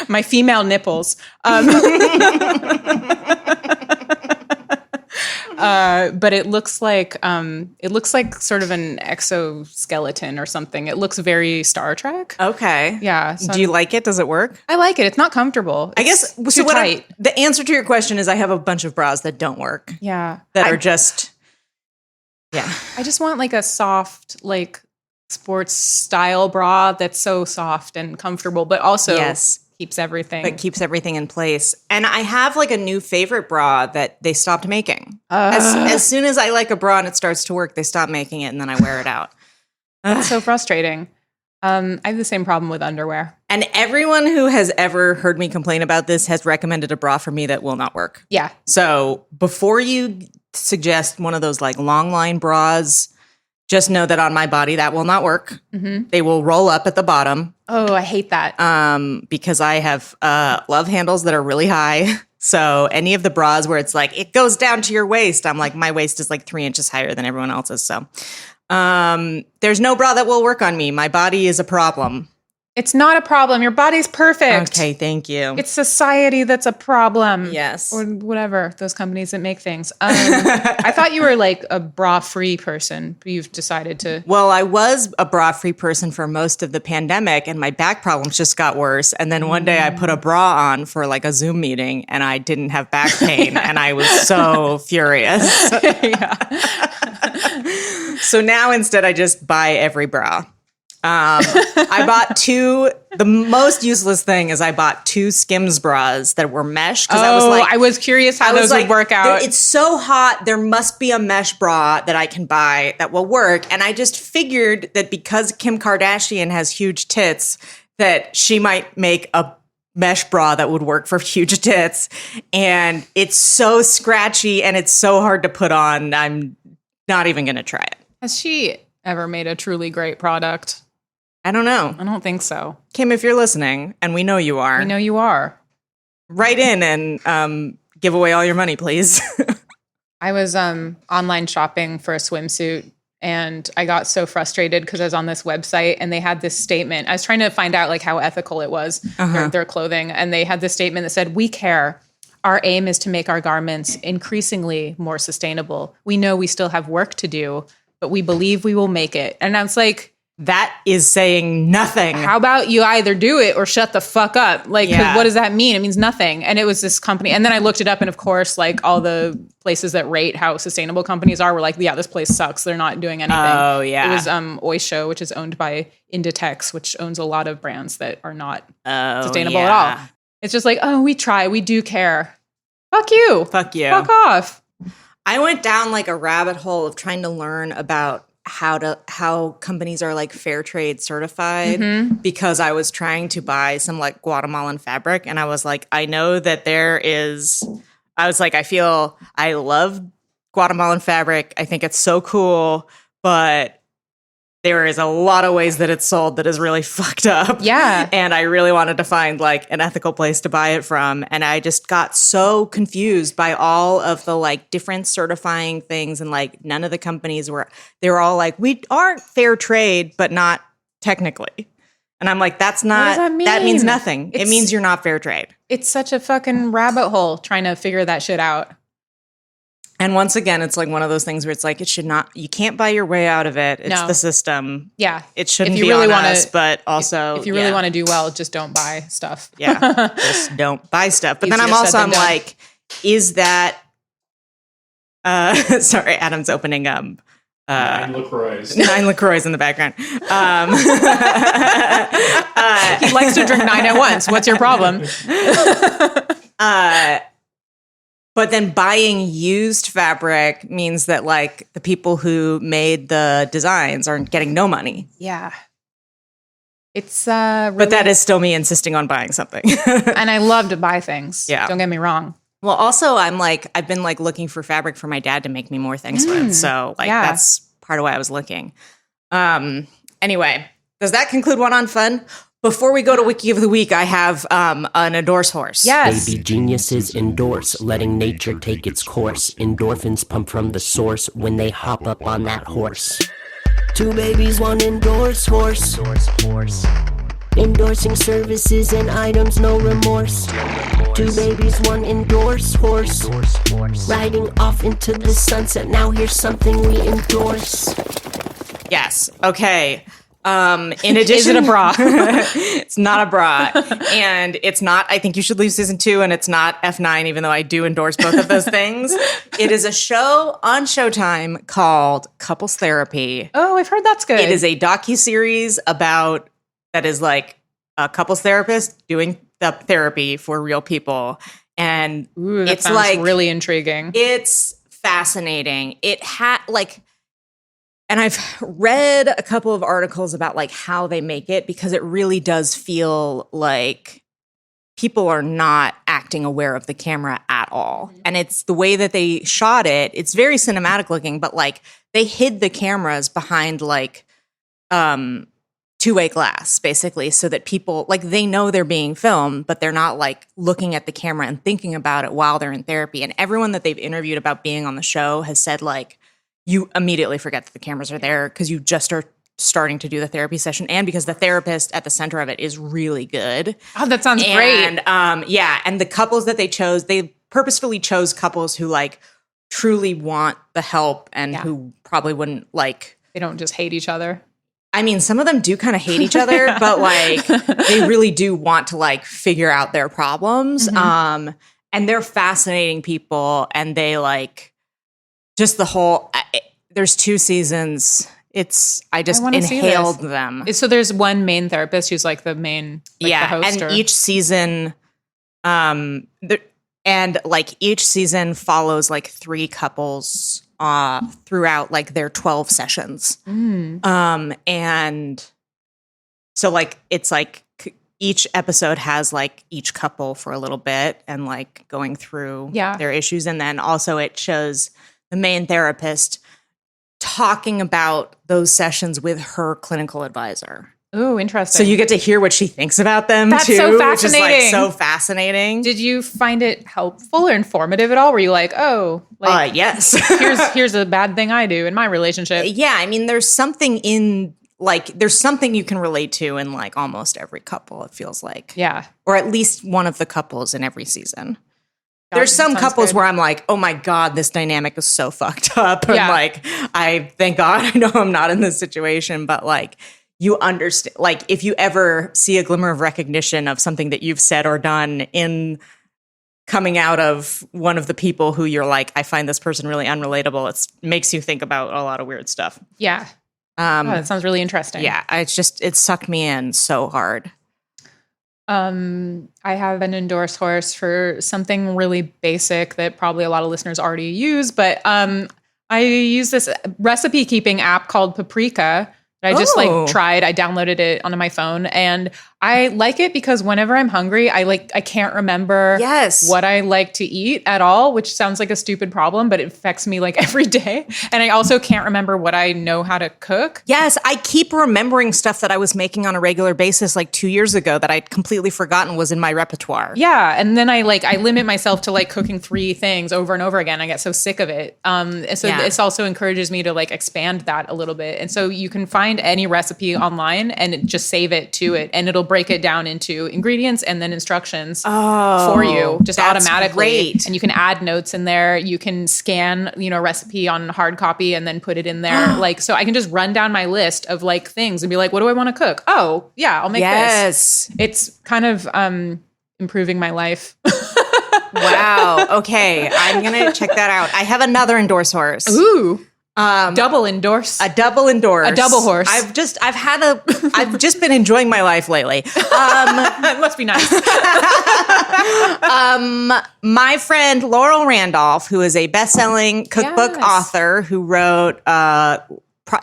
My female nipples. But it looks like sort of an exoskeleton or something. It looks very Star Trek. Okay. Yeah. So Do you like it? Does it work? I like it. It's not comfortable. I guess too so. Tight. The answer to your question is I have a bunch of bras that don't work. Yeah. That are just. Yeah. I just want like a soft, like sports style bra that's so soft and comfortable, but also keeps everything. But keeps everything in place. And I have like a new favorite bra that they stopped making. As soon as I like a bra and it starts to work, they stop making it and then I wear it out. That's so frustrating. I have the same problem with underwear. And everyone who has ever heard me complain about this has recommended a bra for me that will not work. Yeah. So before you suggest one of those like long line bras, just know that on my body that will not work. Mm-hmm. They will roll up at the bottom. Oh, I hate that. Because I have love handles that are really high. So any of the bras where it's like it goes down to your waist, I'm like my waist is like 3 inches higher than everyone else's. So there's no bra that will work on me. My body is a problem. It's not a problem. Your body's perfect. Okay, thank you. It's society that's a problem. Yes. Or whatever, those companies that make things. I thought you were like a bra-free person, but you've decided to... Well, I was a bra-free person for most of the pandemic, and my back problems just got worse. And then one day I put a bra on for like a Zoom meeting, and I didn't have back pain, and I was so furious. Yeah. So now instead I just buy every bra. I bought two. The most useless thing is I bought two Skims bras that were mesh because I was curious how those would work out. It's so hot. There must be a mesh bra that I can buy that will work. And I just figured that because Kim Kardashian has huge tits, that she might make a mesh bra that would work for huge tits. And it's so scratchy and it's so hard to put on. I'm not even going to try it. Has she ever made a truly great product? I don't know. I don't think so. Kim, if you're listening, and we know you are. We know you are. Write in and give away all your money, please. I was online shopping for a swimsuit, and I got so frustrated because I was on this website and they had this statement. I was trying to find out like how ethical it was, their clothing, and they had this statement that said, "We care. Our aim is to make our garments increasingly more sustainable. We know we still have work to do, but we believe we will make it." And I was like, that is saying nothing. How about you either do it or shut the fuck up? Like, 'cause what does that mean? It means nothing. And it was this company. And then I looked it up, and of course, like all the places that rate how sustainable companies are were like, yeah, this place sucks. They're not doing anything. Oh, yeah. It was Oysho, which is owned by Inditex, which owns a lot of brands that are not sustainable at all. It's just like, oh, we try. We do care. Fuck you. Fuck you. Fuck off. I went down like a rabbit hole of trying to learn about how companies are like fair trade certified because I was trying to buy some like Guatemalan fabric, and I was like, I know that I love Guatemalan fabric. I think it's so cool, but there is a lot of ways that it's sold that is really fucked up. Yeah. And I really wanted to find like an ethical place to buy it from. And I just got so confused by all of the like different certifying things. And like none of the companies they were all like, we aren't fair trade, but not technically. And I'm like, that's not, what does that mean? That means nothing. It means you're not fair trade. It's such a fucking rabbit hole trying to figure that shit out. And once again, it's like one of those things where it's like, you can't buy your way out of it. It's the system. Yeah. It shouldn't be on us, but also. If you really want to do well, just don't buy stuff. Yeah. Just don't buy stuff. But then I'm like, is that, sorry, Adam's opening 9 LaCroix. 9 LaCroix in the background. He likes to drink 9 at once. What's your problem? But then buying used fabric means that like the people who made the designs are getting no money. Yeah. It's really, but that is still me insisting on buying something. And I love to buy things. Yeah. Don't get me wrong. Well, also I've been like looking for fabric for my dad to make me more things with. So like that's part of why I was looking. Anyway, does that conclude One on Fun? Before we go to Wiki of the Week, I have an endorse horse. Yes. Baby geniuses endorse, letting nature take its course. Endorphins pump from the source when they hop up on that horse. Two babies, one endorse horse. Endorsing services and items, no remorse. Two babies, one endorse horse. Riding off into the sunset, now here's something we endorse. Yes. Okay. In addition, is it a bra? It's not a bra, and it's not. I think you should leave season 2, and it's not F9. Even though I do endorse both of those things, it is a show on Showtime called Couples Therapy. Oh, I've heard that's good. It is a docuseries that is like a couples therapist doing the therapy for real people, and that sounds like really intriguing. It's fascinating. It had like. And I've read a couple of articles about like how they make it, because it really does feel like people are not acting aware of the camera at all. And it's the way that they shot it. It's very cinematic looking, but like they hid the cameras behind like two-way glass, basically, so that people like they know they're being filmed, but they're not like looking at the camera and thinking about it while they're in therapy. And everyone that they've interviewed about being on the show has said like, you immediately forget that the cameras are there because you just are starting to do the therapy session, and because the therapist at the center of it is really good. Oh, that sounds great. And and the couples that they chose, they purposefully chose couples who like truly want the help and who probably wouldn't like. They don't just hate each other. I mean, some of them do kind of hate each other, but like they really do want to like figure out their problems. And they're fascinating people, and they like. Just the whole, there's 2 seasons, I just wanna see inhaled this. them. So there's one main therapist who's like the main, like the host, and each season, each season follows like 3 couples throughout like their 12 sessions. And so like it's like each episode has like each couple for a little bit and like going through their issues, and then also it shows the main therapist talking about those sessions with her clinical advisor. Ooh, interesting. So you get to hear what she thinks about them That's too, so fascinating. which is like so fascinating. Did you find it helpful or informative at all? Were you like, oh, like yes. here's a bad thing I do in my relationship? Yeah, I mean, there's something you can relate to in like almost every couple, it feels like. Yeah. Or at least one of the couples in every season. There's some couples where I'm like, oh my God, this dynamic is so fucked up. And like, thank God I know I'm not in this situation, but like, you understand, like if you ever see a glimmer of recognition of something that you've said or done in coming out of one of the people who you're like, I find this person really unrelatable, it makes you think about a lot of weird stuff. Yeah. That sounds really interesting. Yeah. It sucked me in so hard. I have an endorsed horse for something really basic that probably a lot of listeners already use, but I use this recipe keeping app called Paprika. I just like tried. I downloaded it onto my phone, and I like it because whenever I'm hungry, I can't remember what I like to eat at all, which sounds like a stupid problem, but it affects me like every day. And I also can't remember what I know how to cook. Yes, I keep remembering stuff that I was making on a regular basis like 2 years ago that I'd completely forgotten was in my repertoire. Yeah, and then I limit myself to like cooking 3 things over and over again. I get so sick of it. This also encourages me to like expand that a little bit. And so you can find any recipe online and just save it to it, and it'll break it down into ingredients and then instructions for you just automatically. Great. And you can add notes in there. You can scan, a recipe on hard copy and then put it in there. So I can just run down my list of like things and be like, what do I want to cook? Oh, yeah, I'll make this. It's kind of improving my life. Wow. Okay. I'm going to check that out. I have another endorse horse. Ooh. Double endorse. A double endorse. A double horse. I've just been enjoying my life lately. It must be nice. My friend Laurel Randolph, who is a best-selling cookbook author who wrote,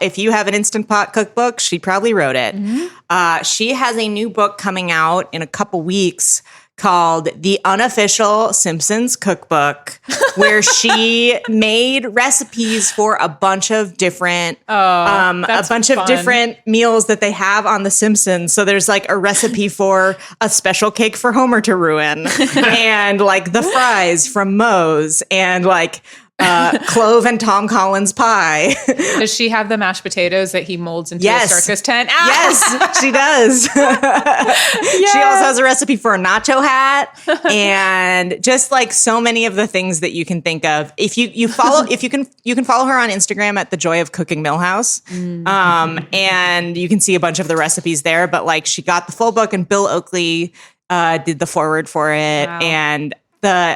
if you have an Instant Pot cookbook, she probably wrote it. Mm-hmm. She has a new book coming out in a couple weeks called The Unofficial Simpsons Cookbook, where she made recipes for a bunch of different different meals that they have on The Simpsons. So there's like a recipe for a special cake for Homer to ruin, and like the fries from Moe's, and like Clove and Tom Collins pie. Does she have the mashed potatoes that he molds into a circus tent? Yes, she does. She also has a recipe for a nacho hat, and just like so many of the things that you can think of. If you follow, you can follow her on Instagram at The Joy of Cooking Millhouse, and you can see a bunch of the recipes there. But like, she got the full book, and Bill Oakley did the foreword for it, and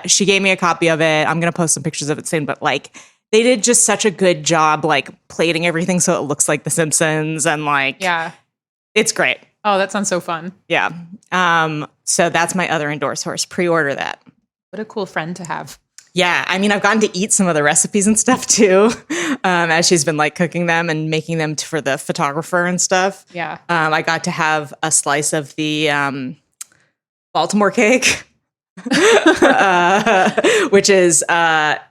she gave me a copy of it. I'm going to post some pictures of it soon, but like they did just such a good job, like plating everything so it looks like The Simpsons, and like, it's great. Oh, that sounds so fun. Yeah. So that's my other endorse horse. Pre-order that. What a cool friend to have. Yeah. I mean, I've gotten to eat some of the recipes and stuff too, as she's been like cooking them and making them for the photographer and stuff. Yeah. I got to have a slice of the Baltimore cake. Which is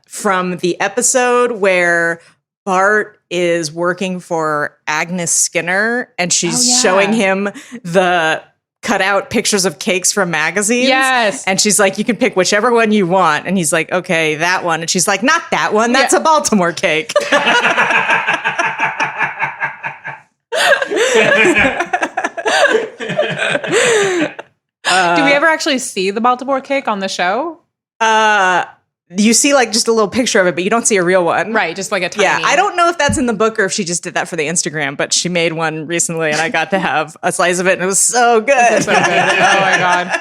from the episode where Bart is working for Agnes Skinner, and she's showing him the cutout pictures of cakes from magazines. Yes. And she's like, you can pick whichever one you want. And he's like, okay, that one. And she's like, not that one. That's a Baltimore cake. Do we ever actually see the Baltimore cake on the show? You see like just a little picture of it, but you don't see a real one. Right, just like a tiny. Yeah, I don't know if that's in the book or if she just did that for the Instagram, but she made one recently, and I got to have a slice of it, and it was so good. That's so good. Oh my God.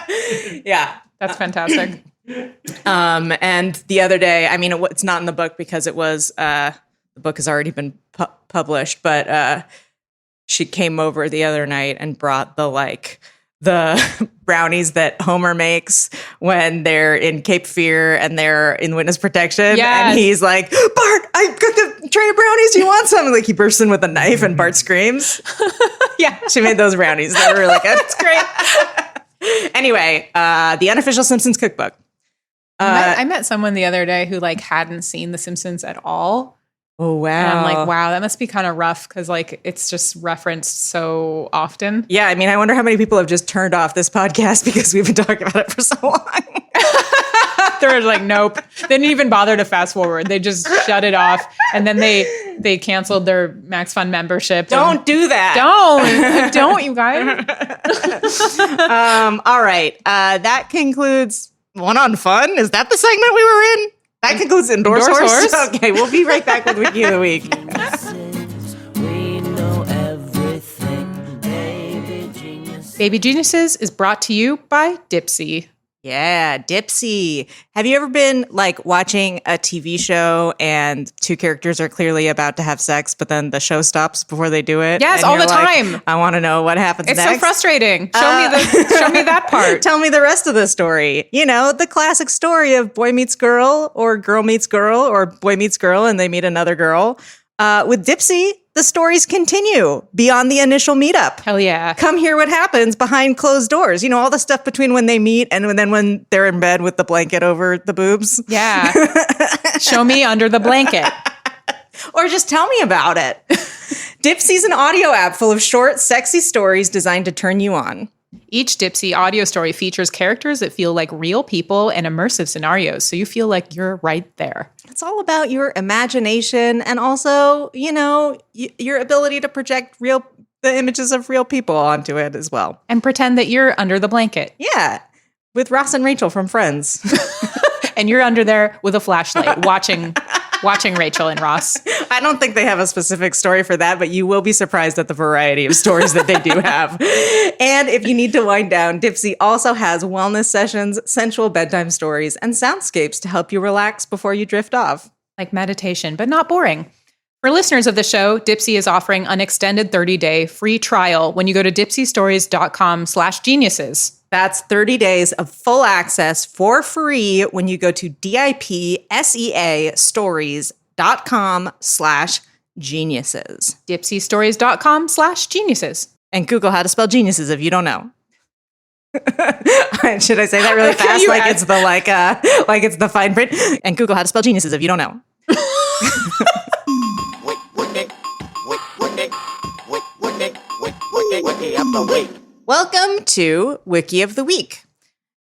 Yeah. That's fantastic. And the other day, I mean, it's not in the book because it was the the book has already been published, but she came over the other night and brought the brownies that Homer makes when they're in Cape Fear and they're in witness protection. Yes. And he's like, Bart, I got the tray of brownies. Do you want some? And like he bursts in with a knife and Bart screams. Yeah. She made those brownies. They were really good. It's great. Anyway, the unofficial Simpsons cookbook. I met someone the other day who like hadn't seen The Simpsons at all. Oh, wow. And I'm like, wow, that must be kind of rough because like it's just referenced so often. Yeah, I mean, I wonder how many people have just turned off this podcast because we've been talking about it for so long. They're like, nope. They didn't even bother to fast forward. They just shut it off. And then they canceled their Max Fun membership. Don't do that. Don't, you guys. All right. That concludes One on Fun. Is that the segment we were in? That concludes Endorse Horse. Okay, we'll be right back with Wiki of the Week. We know everything, baby genius. Baby Geniuses is brought to you by Dipsy. Yeah, Dipsy. Have you ever been like watching a TV show and two characters are clearly about to have sex, but then the show stops before they do it? Yes, and all you're the like, time. I want to know what happens It's next. so frustrating. Show me that part. Tell me the rest of the story. You know, the classic story of boy meets girl or girl meets girl or boy meets girl and they meet another girl. With Dipsy, the stories continue beyond the initial meetup. Hell yeah. Come hear what happens behind closed doors. You know, all the stuff between when they meet and then when they're in bed with the blanket over the boobs. Yeah. Show me under the blanket. Or just tell me about it. Dipsy's an audio app full of short, sexy stories designed to turn you on. Each Dipsy audio story features characters that feel like real people and immersive scenarios, so you feel like you're right there. It's all about your imagination and also, you know, your ability to project the images of real people onto it as well. And pretend that you're under the blanket. Yeah, with Ross and Rachel from Friends. And you're under there with a flashlight watching Rachel and Ross. I don't think they have a specific story for that, but you will be surprised at the variety of stories that they do have. And if you need to wind down, Dipsy also has wellness sessions, sensual bedtime stories, and soundscapes to help you relax before you drift off. Like meditation, but not boring. For listeners of the show, Dipsy is offering an extended 30-day free trial when you go to dipsystories.com/geniuses. That's 30 days of full access for free when you go to dipseastories.com/geniuses. dipsystories.com/geniuses. And Google how to spell geniuses if you don't know. Should I say that really fast? Like it's the fine print? And Google how to spell geniuses if you don't know. Welcome to Wiki of the Week.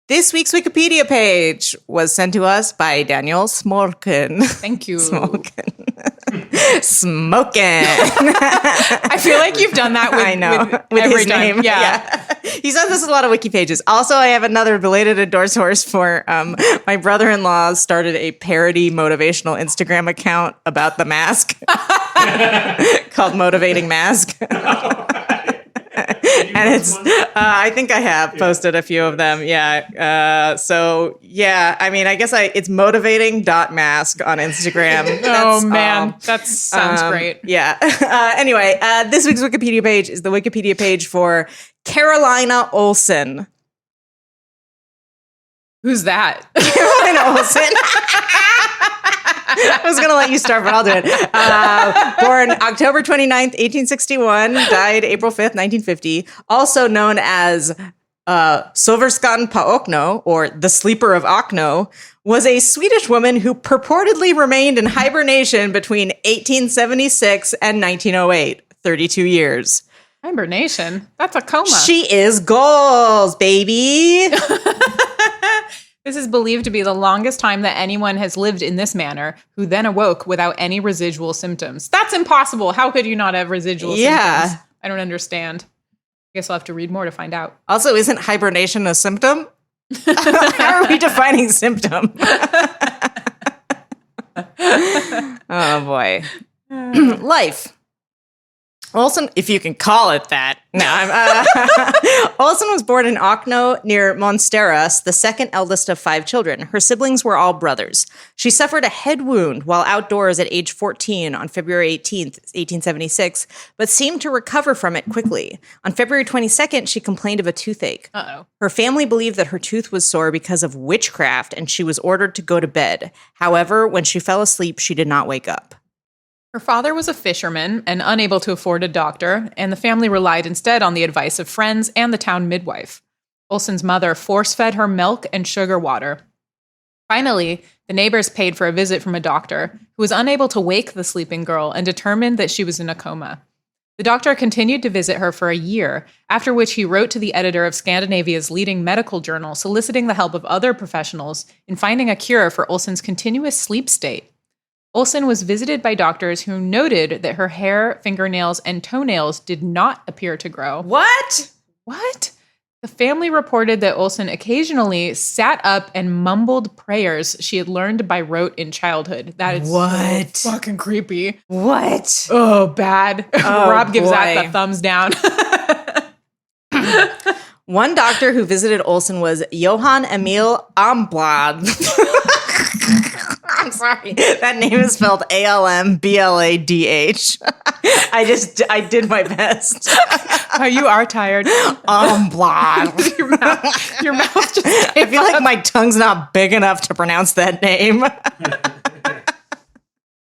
This week's Wikipedia page was sent to us by Daniel Smolkin. Thank you. Smokin'. I feel like you've done that with, I know. with With every his time. name. Yeah. He sends us a lot of wiki pages. Also, I have another belated endorse horse for my brother-in-law started a parody motivational Instagram account about the mask called Motivating Mask. And it's, I think I have posted a few of them. Yeah. So yeah, I mean, I guess it's motivating.mask on Instagram. Oh man, that sounds great. Yeah. Anyway, this week's Wikipedia page is the Wikipedia page for Carolina Olsen. Who's that? Carolina Olsen. I was going to let you start, but I'll do it. Born October 29th, 1861, died April 5th, 1950. Also known as Soverskan på Okno, or the Sleeper of Okno, was a Swedish woman who purportedly remained in hibernation between 1876 and 1908, 32 years. Hibernation? That's a coma. She is goals, baby. This is believed to be the longest time that anyone has lived in this manner, who then awoke without any residual symptoms. That's impossible. How could you not have residual symptoms? I don't understand. I guess I'll have to read more to find out. Also, isn't hibernation a symptom? How are we defining symptom? Oh, boy. Life. Olsen, if you can call it that. No, Olsen was born in Okno near Monsteras, the second eldest of 5 children. Her siblings were all brothers. She suffered a head wound while outdoors at age 14 on February 18th, 1876, but seemed to recover from it quickly. On February 22nd, she complained of a toothache. Uh-oh. Her family believed that her tooth was sore because of witchcraft, and she was ordered to go to bed. However, when she fell asleep, she did not wake up. Her father was a fisherman and unable to afford a doctor, and the family relied instead on the advice of friends and the town midwife. Olsen's mother force-fed her milk and sugar water. Finally, the neighbors paid for a visit from a doctor who was unable to wake the sleeping girl and determined that she was in a coma. The doctor continued to visit her for a year, after which he wrote to the editor of Scandinavia's leading medical journal soliciting the help of other professionals in finding a cure for Olsen's continuous sleep state. Olsen was visited by doctors who noted that her hair, fingernails, and toenails did not appear to grow. What? What? The family reported that Olsen occasionally sat up and mumbled prayers she had learned by rote in childhood. That is What? so fucking creepy. What? Oh, bad. Oh, Rob gives that boy. the thumbs down. One doctor who visited Olsen was Johan Emil Amblad. I'm sorry. That name is spelled Almbladh. I did my best. Oh, you are tired. Amblad. Your mouth just I feel like my tongue's not big enough to pronounce that name.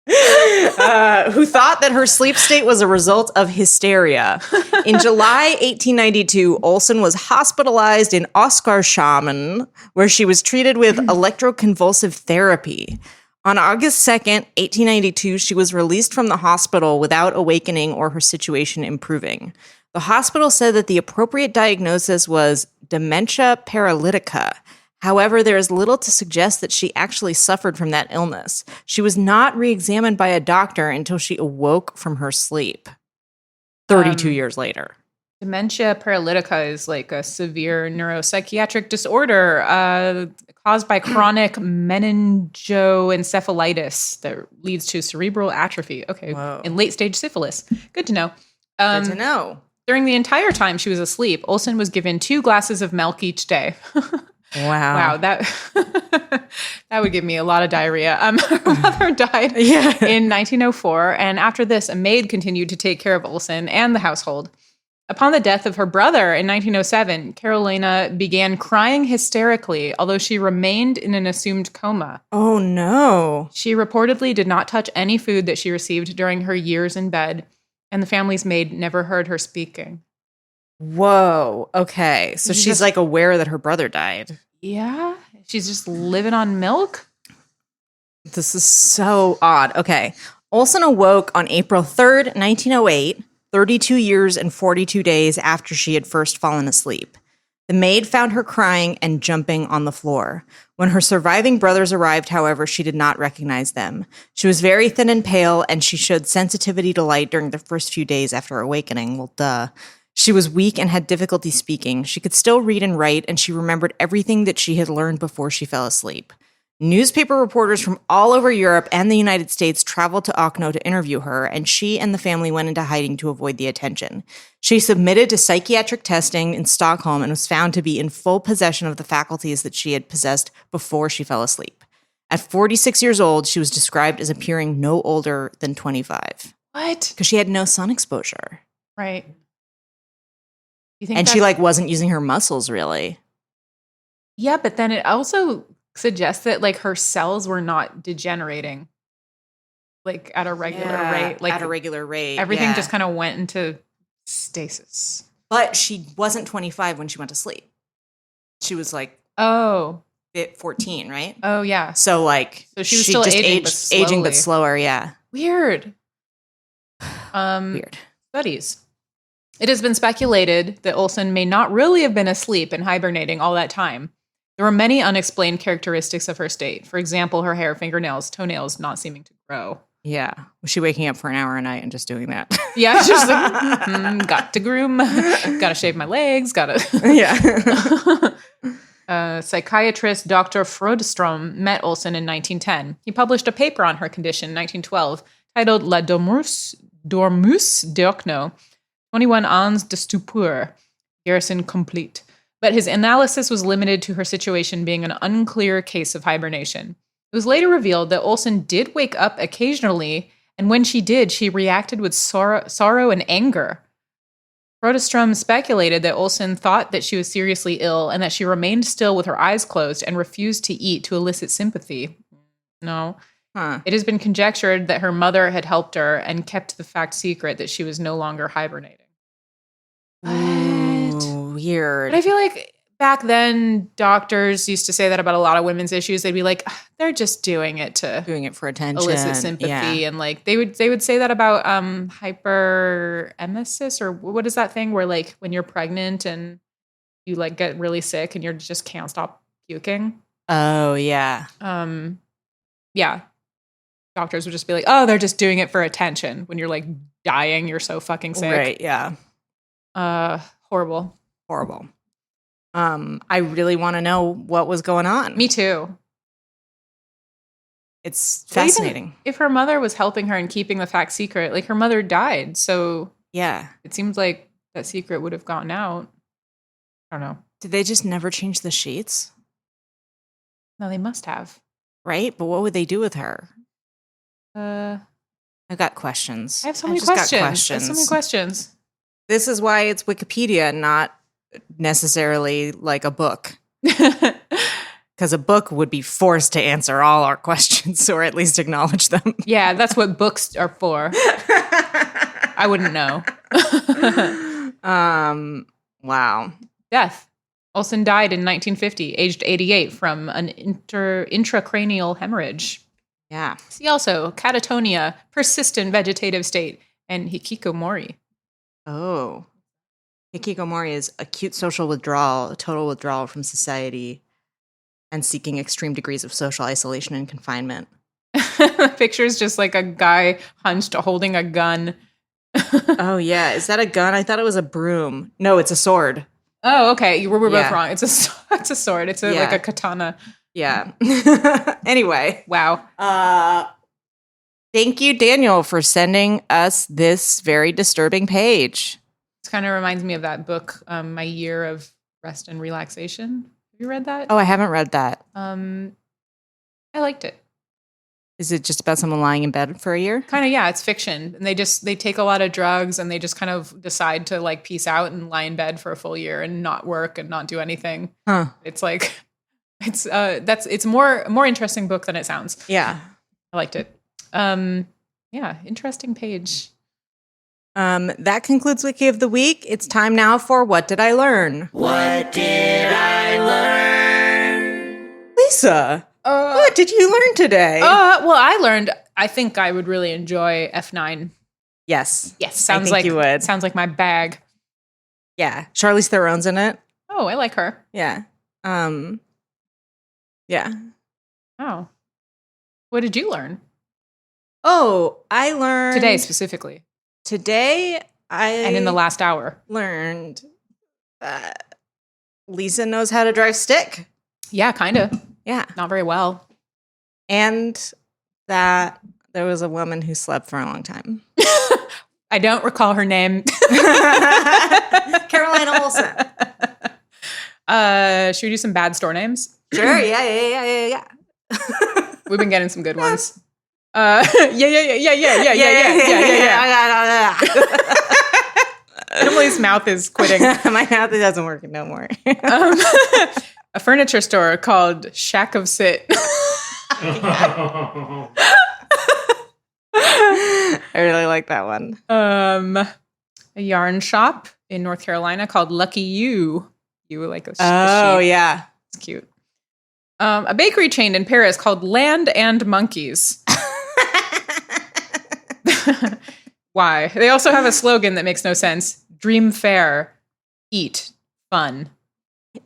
Who thought that her sleep state was a result of hysteria. In July 1892, Olsen was hospitalized in Oskarshamn, where she was treated with electroconvulsive therapy. On August 2nd, 1892, she was released from the hospital without awakening or her situation improving. The hospital said that the appropriate diagnosis was dementia paralytica. However, there is little to suggest that she actually suffered from that illness. She was not re-examined by a doctor until she awoke from her sleep 32 years later. Dementia paralytica is like a severe neuropsychiatric disorder caused by chronic meningoencephalitis that leads to cerebral atrophy. Okay. Whoa. And late-stage syphilis. Good to know. Good to know. During the entire time she was asleep, Olsen was given 2 glasses of milk each day. Wow. That that would give me a lot of diarrhea. Her mother died in 1904, and after this, a maid continued to take care of Olsen and the household. Upon the death of her brother in 1907, Carolina began crying hysterically, although she remained in an assumed coma. Oh, no. She reportedly did not touch any food that she received during her years in bed, and the family's maid never heard her speaking. Whoa. Okay. So she's like aware that her brother died. Yeah. She's just living on milk. This is so odd. Okay. Olsen awoke on April 3rd, 1908, 32 years and 42 days after she had first fallen asleep. The maid found her crying and jumping on the floor. When her surviving brothers arrived, however, she did not recognize them. She was very thin and pale, and she showed sensitivity to light during the first few days after awakening. Well, duh. She was weak and had difficulty speaking. She could still read and write, and she remembered everything that she had learned before she fell asleep. Newspaper reporters from all over Europe and the United States traveled to Okno to interview her, and she and the family went into hiding to avoid the attention. She submitted to psychiatric testing in Stockholm and was found to be in full possession of the faculties that she had possessed before she fell asleep. At 46 years old, she was described as appearing no older than 25. What? Because she had no sun exposure. Right. You think And she wasn't using her muscles really. Yeah, but then it also suggests that her cells were not degenerating at a regular rate. At a regular rate. Everything just kind of went into stasis. But she wasn't 25 when she went to sleep. She was 14, right? Oh, yeah. So so she was still just aging but slower, yeah. Weird. Weird. Studies. It has been speculated that Olsen may not really have been asleep and hibernating all that time. There were many unexplained characteristics of her state. For example, her hair, fingernails, toenails not seeming to grow. Yeah. Was she waking up for an hour a night and just doing that? Yeah, she's just got to groom, got to shave my legs, got to... Yeah. Psychiatrist Dr. Frodstrom met Olsen in 1910. He published a paper on her condition in 1912 titled La dormus d'ocno, 21 ans de stupeur, garrison complete. But his analysis was limited to her situation being an unclear case of hibernation. It was later revealed that Olsen did wake up occasionally, and when she did, she reacted with sorrow and anger. Rotestrom speculated that Olsen thought that she was seriously ill and that she remained still with her eyes closed and refused to eat to elicit sympathy. No. Huh. It has been conjectured that her mother had helped her and kept the fact secret that she was no longer hibernating. Ooh, weird. But I feel like back then, doctors used to say that about a lot of women's issues. They'd be like, they're just doing it for attention, elicit sympathy. Yeah. And like they would say that about hyperemesis, or what is that thing where like when you're pregnant and you like get really sick and you just can't stop puking. Oh, yeah. Yeah. Doctors would just be like, oh, they're just doing it for attention. When you're like dying, you're so fucking sick. Right, yeah. Horrible. I really want to know what was going on. Me too. It's Well, even fascinating. if her mother was helping her and keeping the fact secret, like her mother died. So Yeah. it seems like that secret would have gotten out. I don't know. Did they just never change the sheets? No, they must have. Right? But what would they do with her? I I've got questions. have so many just got questions. I have so many questions. This is why it's Wikipedia, not necessarily like a book. Because a book would be forced to answer all our questions, or at least acknowledge them. Yeah, that's what books are for. I wouldn't know. Wow. Death. Olsen died in 1950, aged 88, from an intracranial hemorrhage. Yeah. See also catatonia, persistent vegetative state, and hikikomori. Oh. Hikikomori is acute social withdrawal, a total withdrawal from society, and seeking extreme degrees of social isolation and confinement. The picture is just like a guy hunched holding a gun. Oh, yeah. Is that a gun? I thought it was a broom. No, it's a sword. Oh, okay. We're both Yeah. wrong. It's a sword. It's like a katana. Yeah. Anyway. Wow. Thank you, Daniel, for sending us this very disturbing page. This kind of reminds me of that book, My Year of Rest and Relaxation. Have you read that? Oh, I haven't read that. I liked it. Is it just about someone lying in bed for a year? Kind of, yeah, it's fiction. And they take a lot of drugs and they just kind of decide to like peace out and lie in bed for a full year and not work and not do anything. Huh. It's like it's more interesting book than it sounds. Yeah. I liked it. Yeah, interesting page. That concludes Wiki of the Week. It's time now for What Did I Learn? What did I learn? Lisa, what did you learn today? Well, I learned. I think I would really enjoy F9. Yes. Yes, sounds think like you would. Sounds like my bag. Yeah. Charlize Theron's in it. Oh, I like her. Yeah. Yeah. Oh, what did you learn Oh, I learned today specifically, Today, and in the last hour? learned that Lisa knows how to drive stick. Yeah, kind of. Yeah. Not very well. And that there was a woman who slept for a long time. I don't recall her name. Carolina Olsen. Should we do some bad store names? Sure. Yeah. We've been getting some good ones. Yeah. Emily's mouth is quitting. My mouth doesn't work no more. A furniture store called Shack of Sit. I really like that one. A yarn shop in North Carolina called Lucky You. You were like a Oh, sheep. yeah. It's cute. A bakery chain in Paris called Land and Monkeys. Why? They also have a slogan that makes no sense. Dream fair, eat, fun.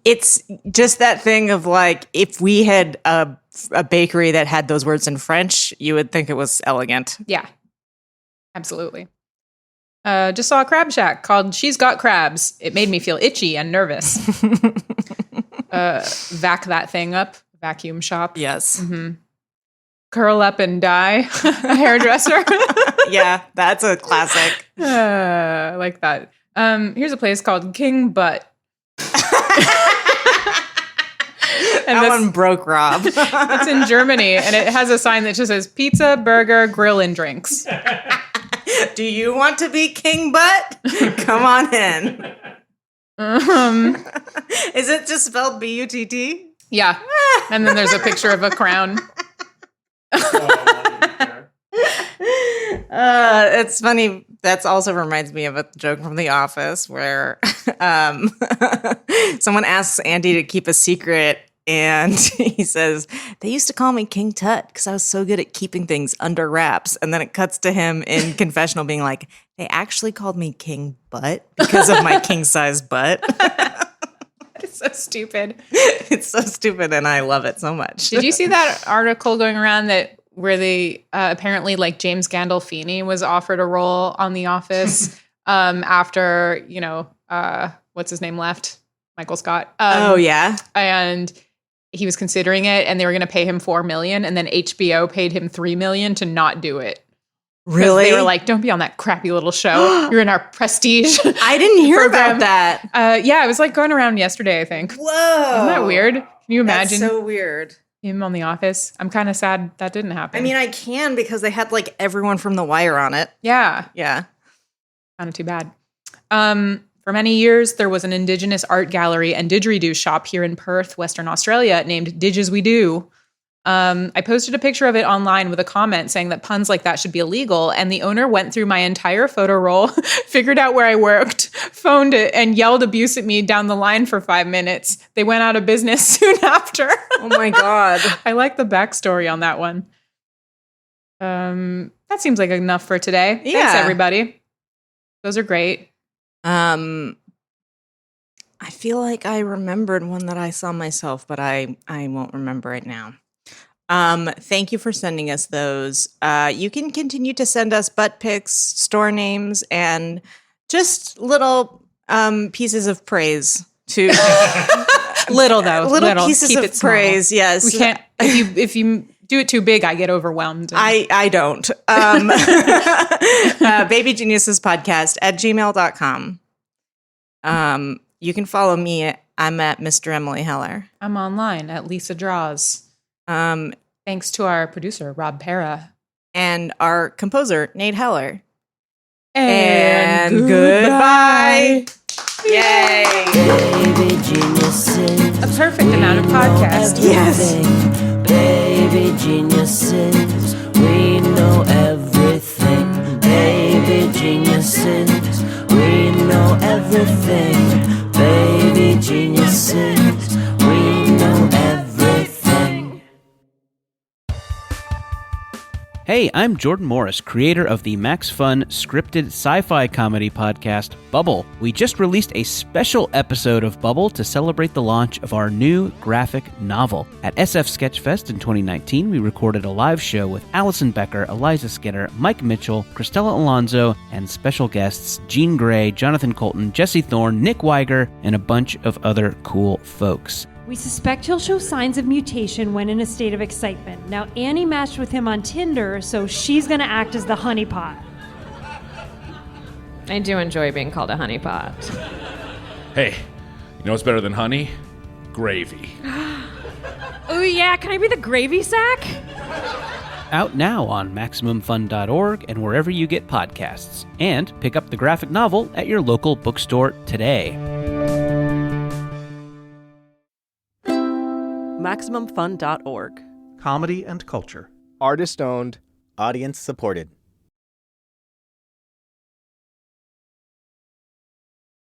It's just that thing of like, if we had a bakery that had those words in French, you would think it was elegant. Yeah, absolutely. Just saw a crab shack called She's Got Crabs. It made me feel itchy and nervous. Vac that thing up. Vacuum shop. Yes. Mm-hmm. Curl up and die. A hairdresser. Yeah, that's a classic. I like that. Here's a place called King Butt. That one broke Rob. It's in Germany, and it has a sign that just says pizza, burger, grill, and drinks. Do you want to be King Butt? Come on in. Is it just spelled B-U-T-T? Yeah. And then there's a picture of a crown. It's funny. That also reminds me of a joke from The Office where someone asks Andy to keep a secret, and he says, they used to call me King Tut because I was so good at keeping things under wraps. And then it cuts to him in confessional being like, they actually called me King Butt because of my king-size butt. It's so stupid. It's so stupid, and I love it so much. Did you see that article going around where they apparently like James Gandolfini was offered a role on The Office after, what's his name left? Michael Scott. Oh, yeah. And he was considering it, and they were going to pay him $4 million, and then HBO paid him $3 million to not do it. Really? They were like, don't be on that crappy little show. You're in our prestige. I didn't hear about that. Yeah, it was like going around yesterday, I think. Whoa. Isn't that weird? Can you imagine? That's so weird. Him on The Office. I'm kind of sad that didn't happen. I mean, I can because they had like everyone from The Wire on it. Yeah. Yeah. Kind of too bad. For many years, there was an Indigenous art gallery and didgeridoo shop here in Perth, Western Australia, named Didge As We Do. I posted a picture of it online with a comment saying that puns like that should be illegal, and the owner went through my entire photo roll, figured out where I worked, phoned it, and yelled abuse at me down the line for 5 minutes. They went out of business soon after. Oh my God. I like the backstory on that one. That seems like enough for today. Yeah. Thanks, everybody. Those are great. I feel like I remembered one that I saw myself, but I won't remember it now. Thank you for sending us those. You can continue to send us butt pics, store names, and just little pieces of praise to little though. little pieces Keep of it small. praise. Yes, We can't. If you do it too big, I get overwhelmed. I don't. babygeniusespodcast@gmail.com. You can follow me. I'm at Mr. Emily Heller. I'm online at Lisa Draws. Thanks to our producer, Rob Pera. And our composer, Nate Heller. And goodbye. Yay. Baby geniuses. A perfect amount of podcast. Yes. Baby geniuses. We know everything. Baby geniuses. We know everything. Baby geniuses. We know everything. Hey, I'm Jordan Morris, creator of the Max Fun scripted sci-fi comedy podcast, Bubble. We just released a special episode of Bubble to celebrate the launch of our new graphic novel. At SF Sketchfest in 2019, we recorded a live show with Allison Becker, Eliza Skinner, Mike Mitchell, Christella Alonso, and special guests Jean Grey, Jonathan Colton, Jesse Thorne, Nick Weiger, and a bunch of other cool folks. We suspect he'll show signs of mutation when in a state of excitement. Now, Annie matched with him on Tinder, so she's going to act as the honeypot. I do enjoy being called a honeypot. Hey, you know what's better than honey? Gravy. Oh yeah, can I be the gravy sack? Out now on MaximumFun.org and wherever you get podcasts. And pick up the graphic novel at your local bookstore today. MaximumFun.org. Comedy and culture. Artist owned. Audience supported.